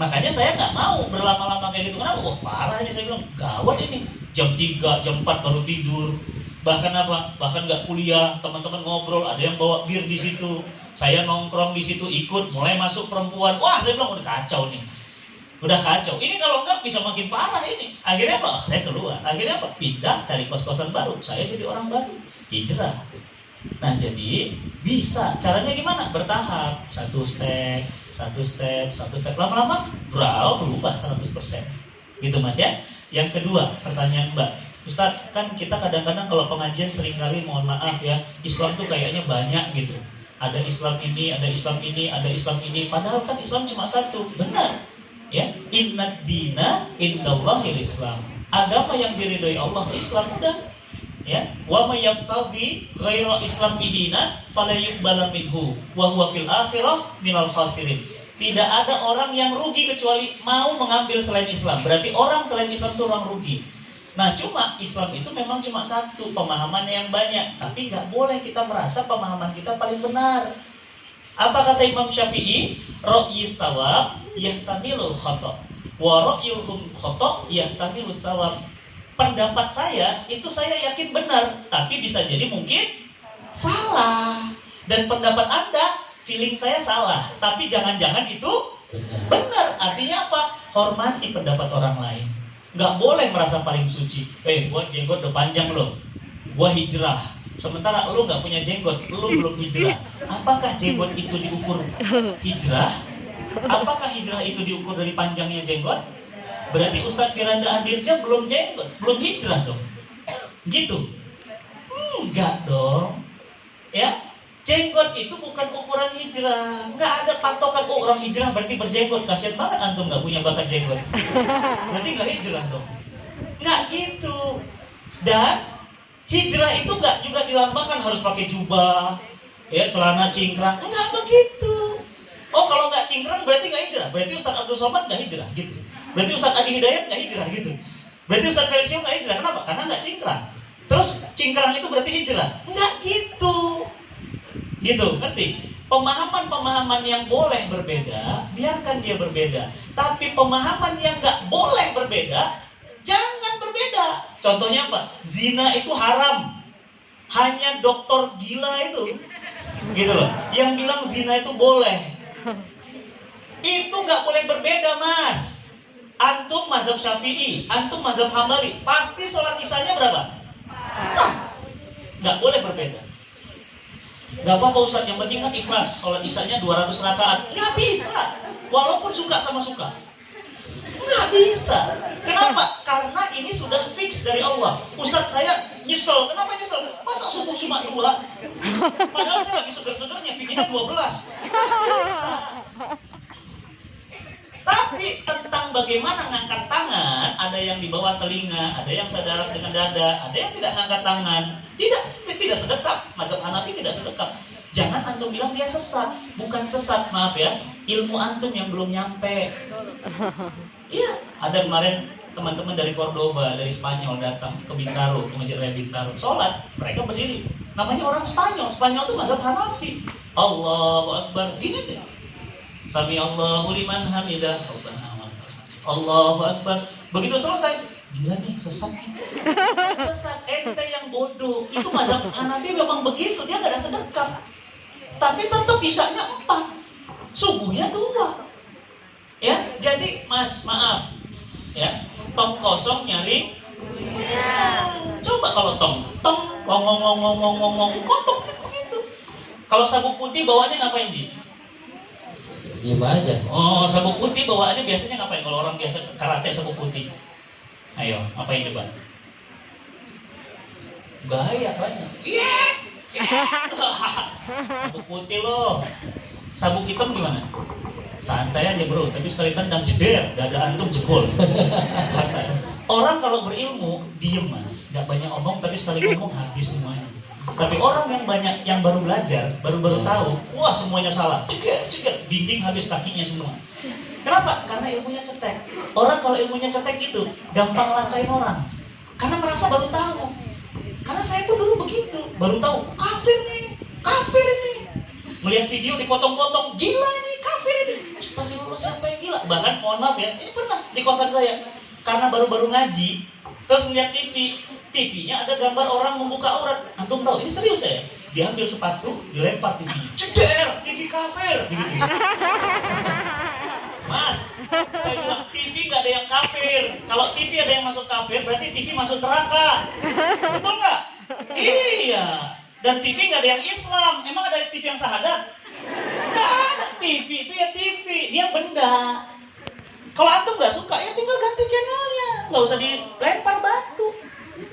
Makanya saya nggak mau berlama-lama kayak gitu. Kenapa? Wah parah ini, saya bilang gawat ini. Jam 3, jam 4 baru tidur. Bahkan apa? Bahkan nggak kuliah, teman-teman ngobrol, ada yang bawa bir di situ. Saya nongkrong di situ ikut, mulai masuk perempuan. Wah saya bilang udah kacau nih. Udah kacau. Ini kalau nggak bisa makin parah ini. Akhirnya apa? Saya keluar. Akhirnya apa? Pindah, cari kos-kosan baru. Saya jadi orang baru. Hijrah. Nah jadi bisa, caranya gimana? Bertahap, satu step, lama-lama berubah 100%. Gitu mas ya. Yang kedua, pertanyaan Mbak. Ustadz, kan kita kadang-kadang kalau pengajian seringkali, mohon maaf ya, Islam tuh kayaknya banyak gitu. Ada Islam ini, ada Islam ini, ada Islam ini. Padahal kan Islam cuma satu. Benar. Ya, innad dina indallahil Islam. Agama yang diridhoi Allah Islam, udah. Ya, wa may yaftabi ghaira Islam dinan fala yuqbal minhu wa huwa fil akhirah minal khasirin. Tidak ada orang yang rugi kecuali mau mengambil selain Islam. Berarti orang selain Islam itu orang rugi. Nah, cuma Islam itu memang cuma satu, pemahamannya yang banyak. Tapi nggak boleh kita merasa pemahaman kita paling benar. Apa kata Imam Syafi'i? Ra'yis sawab yahtamilul khata' wa ra'yuhum khata' yahtamilus sawab. Pendapat saya itu saya yakin benar, tapi bisa jadi mungkin salah. Dan pendapat Anda, feeling saya salah, tapi jangan-jangan itu benar. Artinya apa? Hormati pendapat orang lain. Nggak boleh merasa paling suci. Gua jenggot udah panjang loh, gua hijrah. Sementara lo nggak punya jenggot, lo belum hijrah. Apakah jenggot itu diukur hijrah? Apakah hijrah itu diukur dari panjangnya jenggot? Berarti Ustadz Firanda Andirja belum jenggot, belum hijrah dong. Gitu? Enggak dong. Ya, jenggot itu bukan ukuran hijrah. Nggak ada patokan, oh orang hijrah berarti berjenggot. Kasian banget antum nggak punya bakat jenggot. Berarti nggak hijrah dong. Nggak gitu. Dan hijrah itu nggak juga dilambangkan harus pakai jubah, ya celana cingkrang. Nggak begitu. Oh kalau nggak cingkrang berarti nggak hijrah. Berarti Ustadz Abdul Somad nggak hijrah gitu. Berarti Ustadz Adi Hidayat nggak hijrah gitu. Berarti Ustadz Felixio nggak hijrah. Kenapa? Karena nggak cingkrang. Terus cingkrang itu berarti hijrah. Nggak gitu. Gitu, ngerti? Pemahaman-pemahaman yang boleh berbeda, biarkan dia berbeda. Tapi pemahaman yang nggak boleh berbeda, jangan berbeda. Contohnya apa? Zina itu haram. Hanya dokter gila itu, gitu loh, yang bilang zina itu boleh. Itu nggak boleh berbeda, Mas. Antum mazhab Syafi'i, antum mazhab Hambali, pasti sholat isanya berapa? Nggak boleh berbeda. Gak apa-apa Ustaz, yang penting kan ikhlas. Sholat isanya 200 rakaat. Nggak bisa. Walaupun suka sama suka. Nggak bisa. Kenapa? Karena ini sudah fix dari Allah. Ustaz saya nyesel. Kenapa nyesel? Masa subuh cuma 2? Padahal saya lagi seger-segernya, pinginnya 12. Nggak bisa. Tapi tentang bagaimana ngangkat tangan, ada yang di bawah telinga, ada yang sadarak dengan dada, ada yang tidak ngangkat tangan. Tidak sedekap. Mazhab Hanafi tidak sedekap. Jangan antum bilang dia sesat. Bukan sesat, maaf ya. Ilmu antum yang belum nyampe. Iya, ada kemarin teman-teman dari Cordoba, dari Spanyol datang ke Bintaro, ke Masjid Raya Bintaro. Sholat, mereka berdiri. Namanya orang Spanyol. Spanyol itu mazhab Hanafi. Allahu Akbar. Gini deh. Sami Allahu liman hamidah. Allahu Akbar. Begitu selesai, gila nih, sesat nih. Sesat, ente yang bodoh. Itu mazhab Hanafi memang begitu, dia nggak ada sedekah. Tapi tetap isyanya 4, subuhnya 2. Ya, jadi Mas, maaf. Ya, tong kosong nyari. Coba kalau tong ngomong kotok gitu. Kalau sabuk putih bawaannya ngapain sih? Diam aja. Oh, sabuk putih bawaannya biasanya ngapain kalau orang biasa karate sabuk putih? Ayo, ngapain coba? Gaya banyak. Iya. Sabuk putih loh. Sabuk hitam gimana? Santai aja bro, tapi sekali tendang jeder, dada antum jebol. Rasa. Orang kalau berilmu diem Mas, nggak banyak omong, tapi sekali ngomong habis semuanya. Tapi orang yang banyak, yang baru belajar, baru tahu, wah semuanya salah, ceker, dinding habis kakinya semua. Kenapa? Karena ilmunya cetek. Orang kalau ilmunya cetek gitu, gampang langkain orang. Karena merasa baru tahu. Karena saya pun dulu begitu, baru tahu, kafir ini. Melihat video dipotong-potong, gila ini, kafir ini. Astagfirullah, siapa yang gila? Bahkan mohon maaf ya, ini pernah di kosan saya. Karena baru-baru ngaji, terus melihat TV-nya ada gambar orang membuka aurat. Antum tahu, ini serius saya. Diambil sepatu, dilempar TV-nya. Ceder, TV kafir. Begitu. Mas, saya bilang TV nggak ada yang kafir. Kalau TV ada yang masuk kafir, berarti TV masuk neraka. Betul nggak? Iya. Dan TV nggak ada yang Islam. Emang ada TV yang syahadat? Nggak ada. TV itu ya TV. Dia benda. Kalau antum nggak suka, ya tinggal ganti channelnya. nggak usah dilempar batu.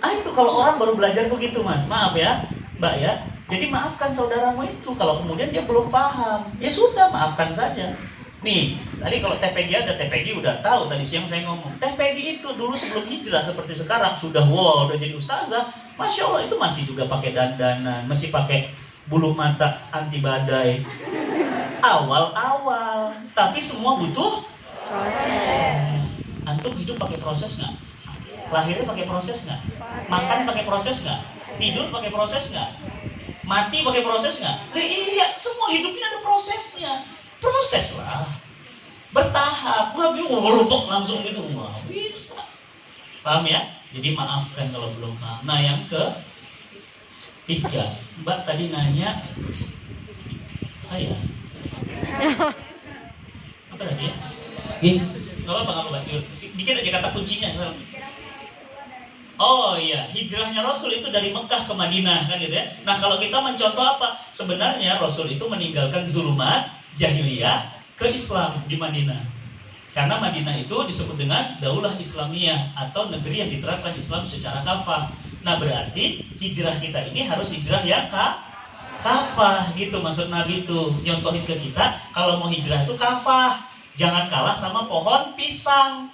Itu kalau orang baru belajar begitu mas, maaf ya mbak ya. Jadi maafkan saudaramu itu kalau kemudian dia belum paham, ya sudah maafkan saja. Nih, tadi kalau TPG ada, TPG udah tahu, tadi siang saya ngomong TPG itu dulu sebelum hijrah seperti sekarang sudah udah jadi ustazah, Masya Allah itu masih juga pakai dandanan, masih pakai bulu mata anti badai. Awal-awal, tapi semua butuh proses. Antum hidup pakai proses nggak? Lahirnya pakai proses nggak? Makan pakai proses nggak? Tidur pakai proses nggak? Mati pakai proses nggak? Iya, semua hidup ini ada prosesnya. Proses lah, bertahap, nggak bisa ngelupok langsung gitu, nggak bisa. Paham ya? Jadi maafkan kalau belum paham. Nah yang ketiga, Mbak tadi nanya, apa tadi ya? Nggak apa-apa, dikit aja kata kuncinya. Oh iya, hijrahnya Rasul itu dari Mekah ke Madinah kan gitu ya. Nah kalau kita mencontoh apa? Sebenarnya Rasul itu meninggalkan zulumat jahiliyah ke Islam di Madinah. Karena Madinah itu disebut dengan Daulah Islamiyah atau negeri yang diterapkan Islam secara kafah. Nah berarti hijrah kita ini harus hijrah yang kafah gitu. Maksud Nabi itu nyontohin ke kita kalau mau hijrah itu kafah. Jangan kalah sama pohon pisang.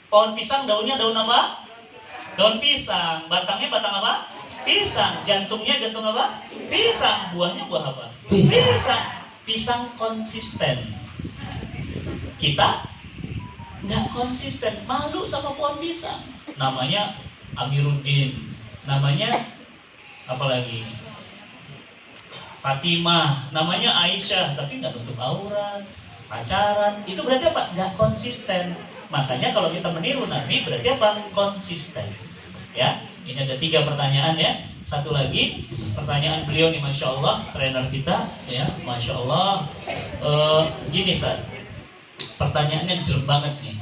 Pohon pisang daunnya daun apa? Daun pisang. Batangnya batang apa? Pisang. Jantungnya jantung apa? Pisang. Buahnya buah apa? Pisang. Pisang konsisten. Kita nggak konsisten, malu sama pohon pisang. Namanya Amiruddin, namanya apalagi Fatimah, namanya Aisyah, tapi nggak nutup aurat, pacaran. Itu berarti apa? Nggak konsisten. Makanya kalau kita meniru Nabi berarti apa? Konsisten. Ya, ini ada 3 pertanyaan ya. Satu lagi pertanyaan beliau nih, Masya Allah, trainer kita ya, Masya Allah. Gini Ustaz, pertanyaannya jelek banget nih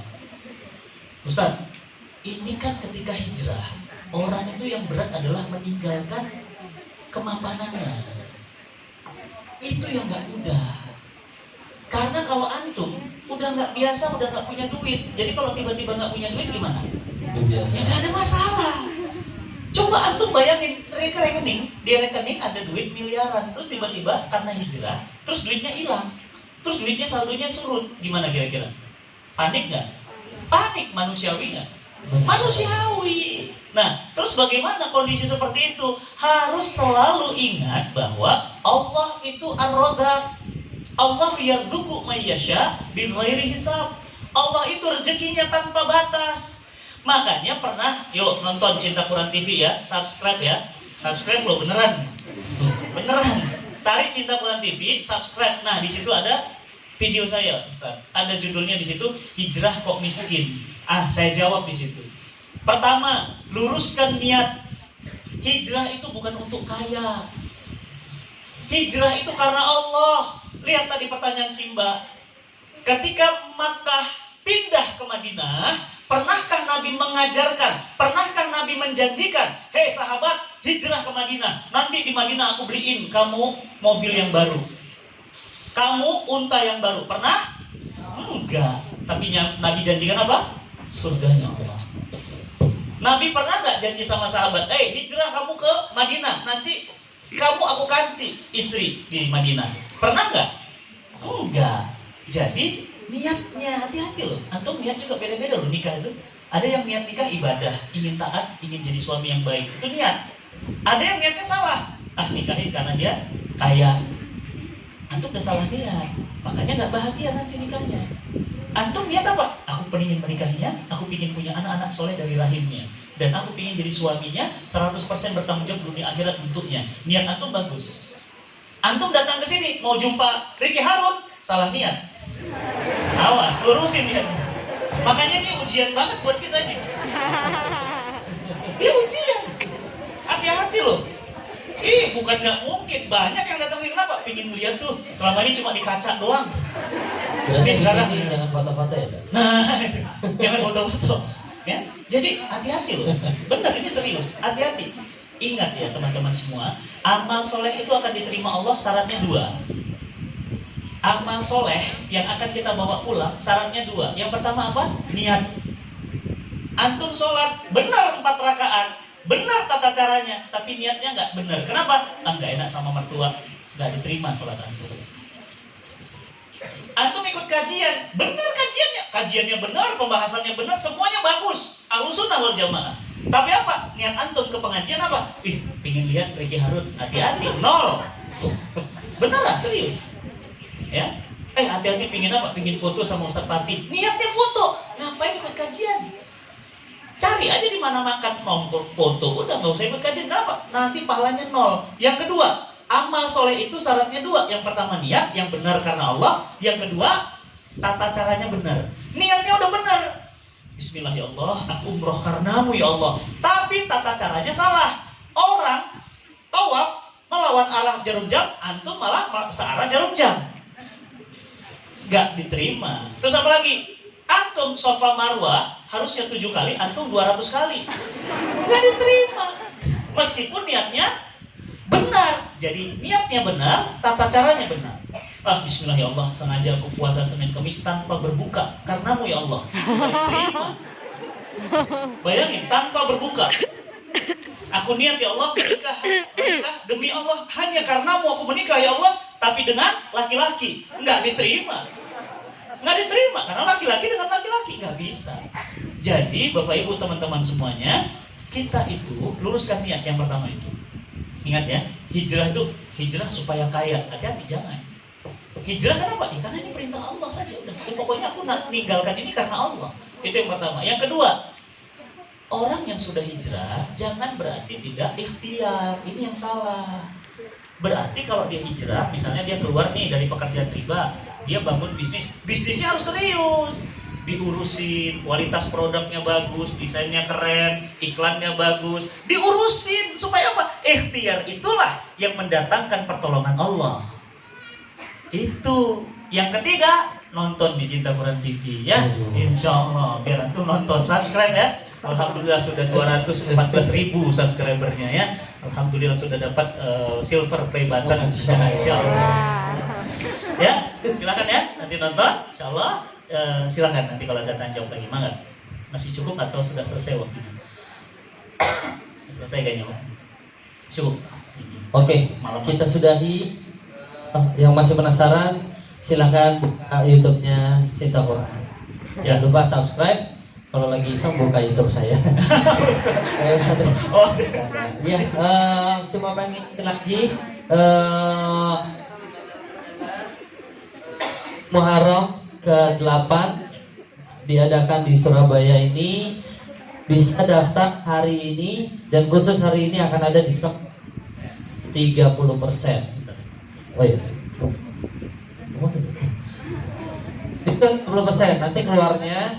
Ustaz. Ini kan ketika hijrah, orang itu yang berat adalah meninggalkan kemampanannya. Itu yang gak mudah. Karena kalau antum udah gak biasa, udah gak punya duit, jadi kalau tiba-tiba gak punya duit gimana? Ya gak ada masalah. Coba antum bayangin rekening, di rekening ada duit miliaran, terus tiba-tiba karena hijrah, terus duitnya hilang, terus duitnya saldonya surut, gimana kira-kira? Panik nggak? Panik, manusiawi nggak? Manusiawi. Nah, terus bagaimana kondisi seperti itu? Harus selalu ingat bahwa Allah itu Ar-Razzaq. Allah yarzuqu may yasha bighairi hisab. Allah itu rezekinya tanpa batas. Makanya pernah, yuk nonton Cinta Quran TV ya, subscribe ya, subscribe loh beneran, beneran. Tarik Cinta Quran TV, subscribe. Nah di situ ada video saya, Ustaz. Ada judulnya di situ, Hijrah Kok Miskin. Saya jawab di situ. Pertama, luruskan niat. Hijrah itu bukan untuk kaya. Hijrah itu karena Allah. Lihat tadi pertanyaan Simba. Ketika Makkah pindah ke Madinah, pernahkah Nabi mengajarkan, pernahkah Nabi menjanjikan, hei sahabat, hijrah ke Madinah, nanti di Madinah aku beliin kamu mobil yang baru, kamu unta yang baru. Pernah? Enggak. Tapi Nabi janjikan apa? Surganya Allah. Nabi pernah nggak janji sama sahabat, hijrah kamu ke Madinah, nanti kamu aku kasih istri di Madinah. Pernah nggak? Enggak. Jadi niatnya hati-hati loh. Antum niat juga beda-beda loh nikah itu. Ada yang niat nikah ibadah, ingin taat, ingin jadi suami yang baik. Itu niat. Ada yang niatnya salah. Nikahin karena dia kaya. Antum udah salah niat. Makanya nggak bahagia nanti nikahnya. Antum niat apa? Aku pengen menikahinya, aku pengen punya anak-anak soleh dari rahimnya. Dan aku pengen jadi suaminya, 100% bertanggung jawab dunia akhirat untuknya. Niat antum bagus. Antum datang ke sini mau jumpa Ricky Harun, salah niat. Awas, lurusin dia. Makanya ini ujian banget buat kita nih. Dia ujian. Hati-hati loh. Bukan nggak mungkin. Banyak yang datang ke kenapa? Pengen lihat tuh. Selama ini cuma di kaca doang. Berarti sekarang di sini jangan foto-foto ya? Nah, jangan foto-foto. Ya, jadi hati-hati loh. Benar, ini serius. Hati-hati. Ingat ya teman-teman semua, amal soleh itu akan diterima Allah syaratnya 2. Amal soleh yang akan kita bawa pulang syaratnya 2. Yang pertama apa? Niat. Antum sholat benar 4 rakaat, benar tata caranya, tapi niatnya nggak benar. Kenapa? Nggak enak sama mertua, nggak diterima sholat antum. Antum ikut kajian, benar kajiannya benar, pembahasannya benar, semuanya bagus, Ahlussunnah wal Jamaah. Tapi apa? Niat antum ke pengajian apa? Pingin lihat Ricky Harun, hati-hati, nol. Beneran, serius. Ya, hati-hati pingin apa? Pingin foto sama Ustaz Fatih. Niatnya foto, ngapain ikut kajian? Cari aja di mana makan nomor foto, udah nggak usah ikut kajian. Kenapa? Nanti pahalanya nol. Yang kedua, amal soleh itu syaratnya 2. Yang pertama niat yang benar karena Allah. Yang kedua tata caranya benar. Niatnya udah benar. Bismillah ya Allah, aku umroh karenamu ya Allah. Tapi tata caranya salah. Orang tawaf melawan arah jarum jam, antum malah searah jarum jam. Gak diterima. Terus apa lagi? Antum Safa Marwah harusnya 7 kali, antum 200 kali. Gak diterima. Meskipun niatnya benar. Jadi niatnya benar, tata caranya benar. Bismillah ya Allah, sengaja aku puasa Senin Kamis tanpa berbuka karenamu ya Allah. Gak diterima. Bayangin, tanpa berbuka. Aku niat ya Allah menikah demi Allah, hanya karenamu aku menikah ya Allah, tapi dengan laki-laki. Nggak diterima. Nggak diterima karena laki-laki dengan laki-laki nggak bisa. Jadi Bapak Ibu teman-teman semuanya, kita itu luruskan niat yang pertama itu. Ingat ya, hijrah itu hijrah supaya kaya. Hati-hati jangan. Hijrah kenapa? Karena ini perintah Allah saja. Udah. Pokoknya aku ninggalkan ini karena Allah. Itu yang pertama. Yang kedua, orang yang sudah hijrah jangan berarti tidak ikhtiar. Ini yang salah. Berarti kalau dia hijrah, misalnya dia keluar nih dari pekerjaan riba, dia bangun bisnisnya harus serius, diurusin, kualitas produknya bagus, desainnya keren, iklannya bagus, diurusin supaya apa? Ikhtiar itulah yang mendatangkan pertolongan Allah. Itu. Yang ketiga, nonton di Cinta Quran TV ya, insya Allah. Biar antum nonton, subscribe ya. Alhamdulillah sudah 214.000 subscribernya ya. Alhamdulillah sudah dapat silver play button, insya Allah. Ya, silakan ya, nanti nonton, insya Allah. Silakan nanti kalau ada tanya jawab lagi, mangga. Masih cukup atau sudah selesai waktunya? Selesai kayaknya, Pak. Cukup. Oke, kita sudahi. Yang masih penasaran, silahkan buka YouTube-nya Cinta Quran. Jangan lupa subscribe. Kalau lagi iseng buka YouTube saya. Ya, cuma pengen lagi Muharram ke-8 diadakan di Surabaya ini. Bisa daftar hari ini, dan khusus hari ini akan ada diskon 30%. Oh iya. Itu 10%. Nanti keluarnya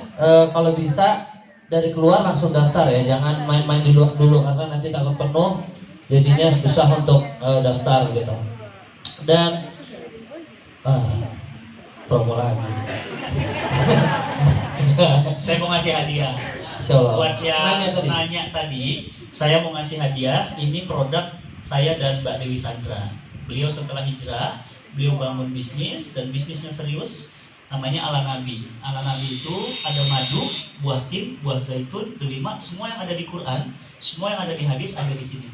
kalau bisa dari keluar langsung daftar ya. Jangan main-main di luar dulu karena nanti takut penuh. Jadinya susah untuk daftar gitu. Dan promo lagi. Saya mau ngasih hadiah. Buat yang nanya tadi, saya mau ngasih hadiah. Ini produk saya dan Mbak Dewi Sandra. Beliau setelah hijrah, beliau bangun bisnis dan bisnisnya serius. Namanya Ala Nabi. Ala Nabi itu ada madu, buah tin, buah zaitun, delima, semua yang ada di Quran, semua yang ada di hadis ada di sini.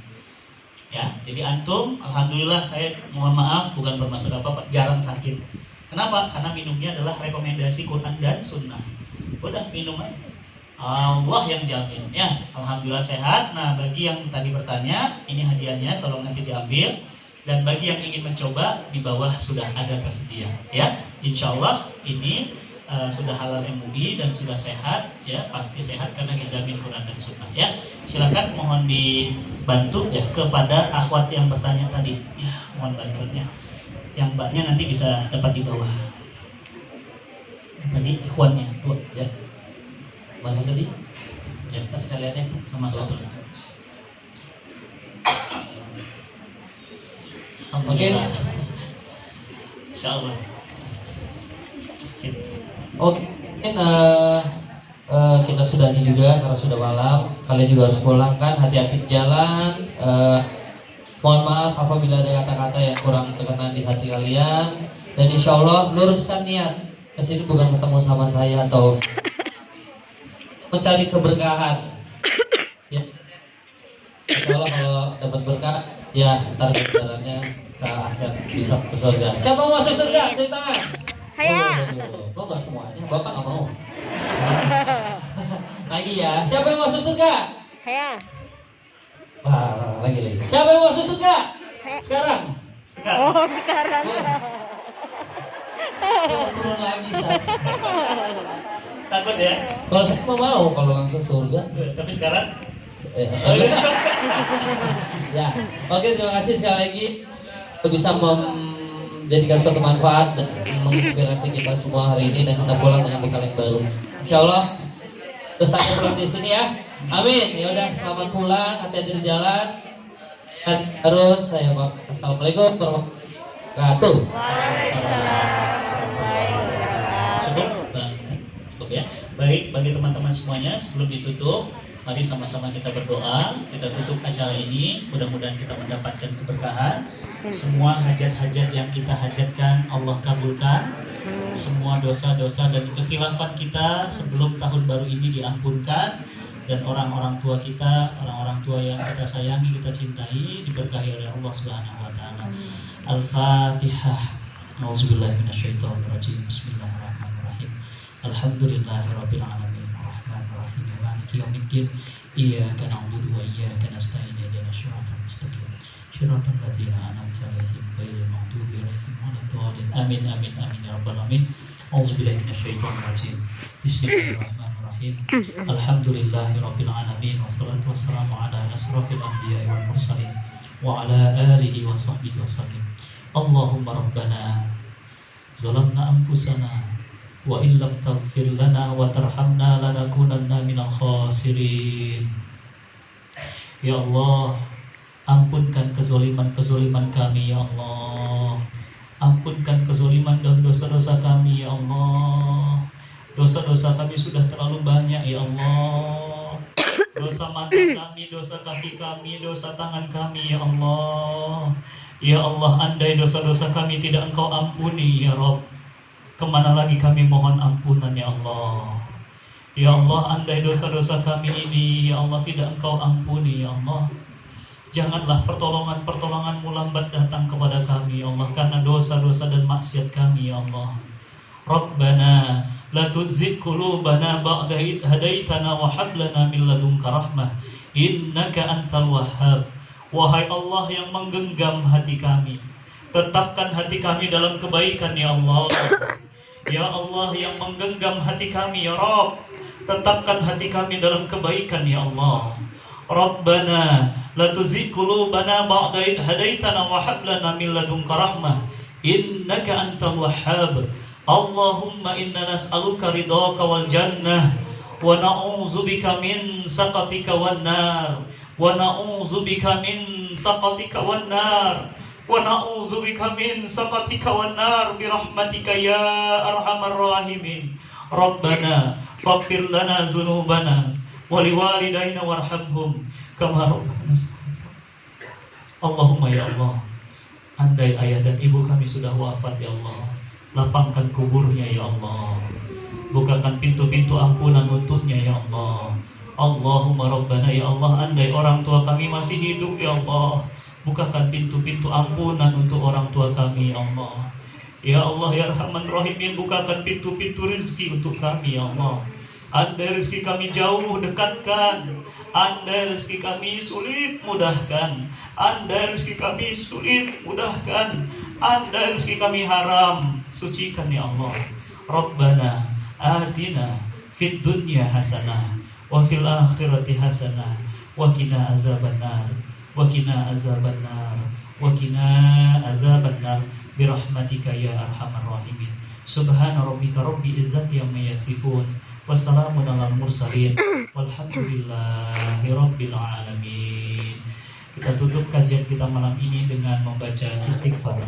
Ya, jadi antum, alhamdulillah saya mohon maaf bukan bermaksud apa, jarang sakit. Kenapa? Karena minumnya adalah rekomendasi Quran dan Sunnah. Udah minum aja. Allah yang jamin. Ya, alhamdulillah sehat. Nah, bagi yang tadi bertanya, ini hadiahnya, tolong nanti diambil. Dan bagi yang ingin mencoba, di bawah sudah ada tersedia. Ya, insya Allah ini sudah halal MUI dan sudah sehat. Ya, pasti sehat karena dijamin Quran dan Sunnah. Ya, silakan mohon dibantu ya kepada akhwat yang bertanya tadi. Ya, mohon bantuannya. Yang mbaknya nanti bisa dapat di bawah. Tadi ikhwannya dua. Ya, Mana tadi? ya kita sekaliannya sama satu. Alhamdulillah. Insyaallah. Oke, mungkin kita sudahi juga karena sudah malam. Kalian juga harus pulang kan, hati-hati jalan. Mohon maaf apabila ada kata-kata yang kurang berkenan di hati kalian. Dan insya Allah luruskan niat. Kesini bukan ketemu sama saya atau mencari keberkahan. Ya. Kalau dapat berkah, ya target jalannya akan bisa ke surga. Siapa mau masuk surga? Cuci tangan. Saya. Kok nggak semuanya? Bapak nggak mau. Lagi ya. Siapa yang masuk surga? Saya. Wah, lagi. Siapa yang masuk surga? Sekarang. Sekarang. Oh, sekarang. Jangan turun lagi, Sat. Takut ya? Kalau saya mau kalau langsung surga. Tapi sekarang Ya, oke, terima kasih sekali lagi bisa menjadikan suatu manfaat dan menginspirasi kita semua hari ini dan kita pulang dengan bekal yang baru. Insya Allah dosanya pulang di sini ya. Amin. Ya udah, selamat pulang, hati-hati di jalan. Dan terus saya Pak. Assalamualaikum warahmatullahi wabarakatuh. cukup, cukup ya. Baik, bagi teman-teman semuanya, sebelum ditutup, mari sama-sama kita berdoa. Kita tutup acara ini. Mudah-mudahan kita mendapatkan keberkahan. Semua hajat-hajat yang kita hajatkan Allah kabulkan. Semua dosa-dosa dan kekhilafan kita sebelum tahun baru ini diampunkan. Dan orang-orang tua kita, orang-orang tua yang kita sayangi, kita cintai, diberkahi oleh Allah Subhanahu wa taala. Al-Fatihah. Auzubillahi minasyaitonirrajim. Bismillahirrahmanirrahim. Alhamdulillahirabbil alamin. Arrahmanirrahim. Maliki yaumiddin. Iyyaka na'budu wa iyyaka nasta'in. Ihdinas siratal mustaqim. Shiratal ladzina an'amta 'alaihim ghairil maghdubi 'alaihim waladdallin. Amin amin amin ya rabbal alamin. Auzubillahi minasyaitonir rajim. Bismillahirrahmanirrahim. Alhamdulillahirabbil alamin wassalatu wassalamu ala asrofil anbiya'i wal mursalin wa ala alihi wa sahbihi wasallim. Allahumma rabbana zalamna anfusana wa in lam taghfir lana wa tarhamna lanakunanna minal khasirin. Ya Allah, ampunkan kezoliman kami ya Allah. Ampunkan kezoliman dan dosa-dosa kami ya Allah. Dosa-dosa kami sudah terlalu banyak ya Allah. Dosa mata kami, dosa kaki kami, dosa tangan kami ya Allah. Ya Allah, andai dosa-dosa kami tidak Engkau ampuni ya Rabb, kemana lagi kami mohon ampunan ya Allah. Ya Allah, andai dosa-dosa kami ini ya Allah tidak Engkau ampuni ya Allah, janganlah pertolongan-pertolongan-Mu lambat datang kepada kami ya Allah, karena dosa-dosa dan maksiat kami ya Allah. Rabbana la tuzigh qulubana ba'da idh hadaitana wa hab lana min ladunka rahmah innaka antal wahhab. Wahai Allah yang menggenggam hati kami, tetapkan hati kami dalam kebaikan ya Allah. Ya Allah yang menggenggam hati kami ya Rabb, tetapkan hati kami dalam kebaikan ya Allah. Rabbana la tuzigh qulubana ba'da idh hadaitana wa hab lana min ladunka rahmah innaka antal wahhab. Allahumma inna nas'aluka ridhaka wal jannah wa na'udzubika min saqatika wan nar wa na'udzubika min saqatika wan nar wa na'udzubika min saqatika wan nar bi rahmatika ya arhamar rahimin. Rabbana faghfir lana dzunubana wa liwalidayna warhamhum kama rabbana. Allahumma ya Allah, andai ayah dan ibu kami sudah wafat ya Allah, lapangkan kuburnya ya Allah, bukakan pintu-pintu ampunan untuknya ya Allah. Allahumma rabbana ya Allah, andai orang tua kami masih hidup ya Allah, bukakan pintu-pintu ampunan untuk orang tua kami ya Allah. Ya Allah ya Rahman Rahimin, bukakan pintu-pintu rezeki untuk kami ya Allah. Andai rezeki kami jauh, dekatkan. Andai rezeki kami sulit, mudahkan. Andai rezeki kami sulit, mudahkan. Andai rezeki kami haram, sucikan ya Allah. Rabbana atina fid dunya hasanah wa fil akhirati hasanah wa qina azabannar wa qina azabannar wa qina azabannar bi rahmatika ya arhamar rahimin. Subhana rabbika rabbil izzati amma yasifun wassalamun alal mursalin walhamdulillahi rabbil alamin. Kita tutup kajian kita malam ini dengan membaca istighfar.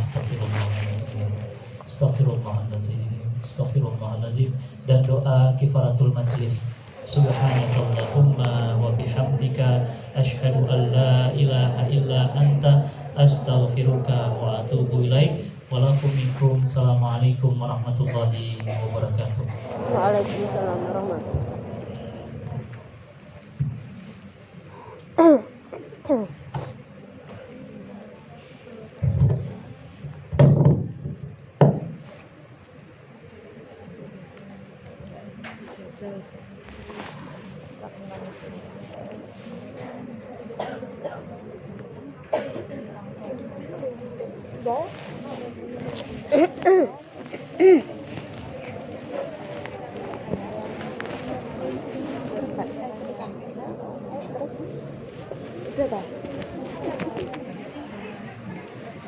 Astagfirullahaladzim dan doa kifaratul majlis. Subhanakallahumma wa bihamdika asyhadu an la ilaha illa anta astaghfiruka wa atubu ilaik. Walakum minkum. Assalamualaikum warahmatullahi wabarakatuh. Waalaikumsalam warahmatullahi wabarakatuh. Udah tak?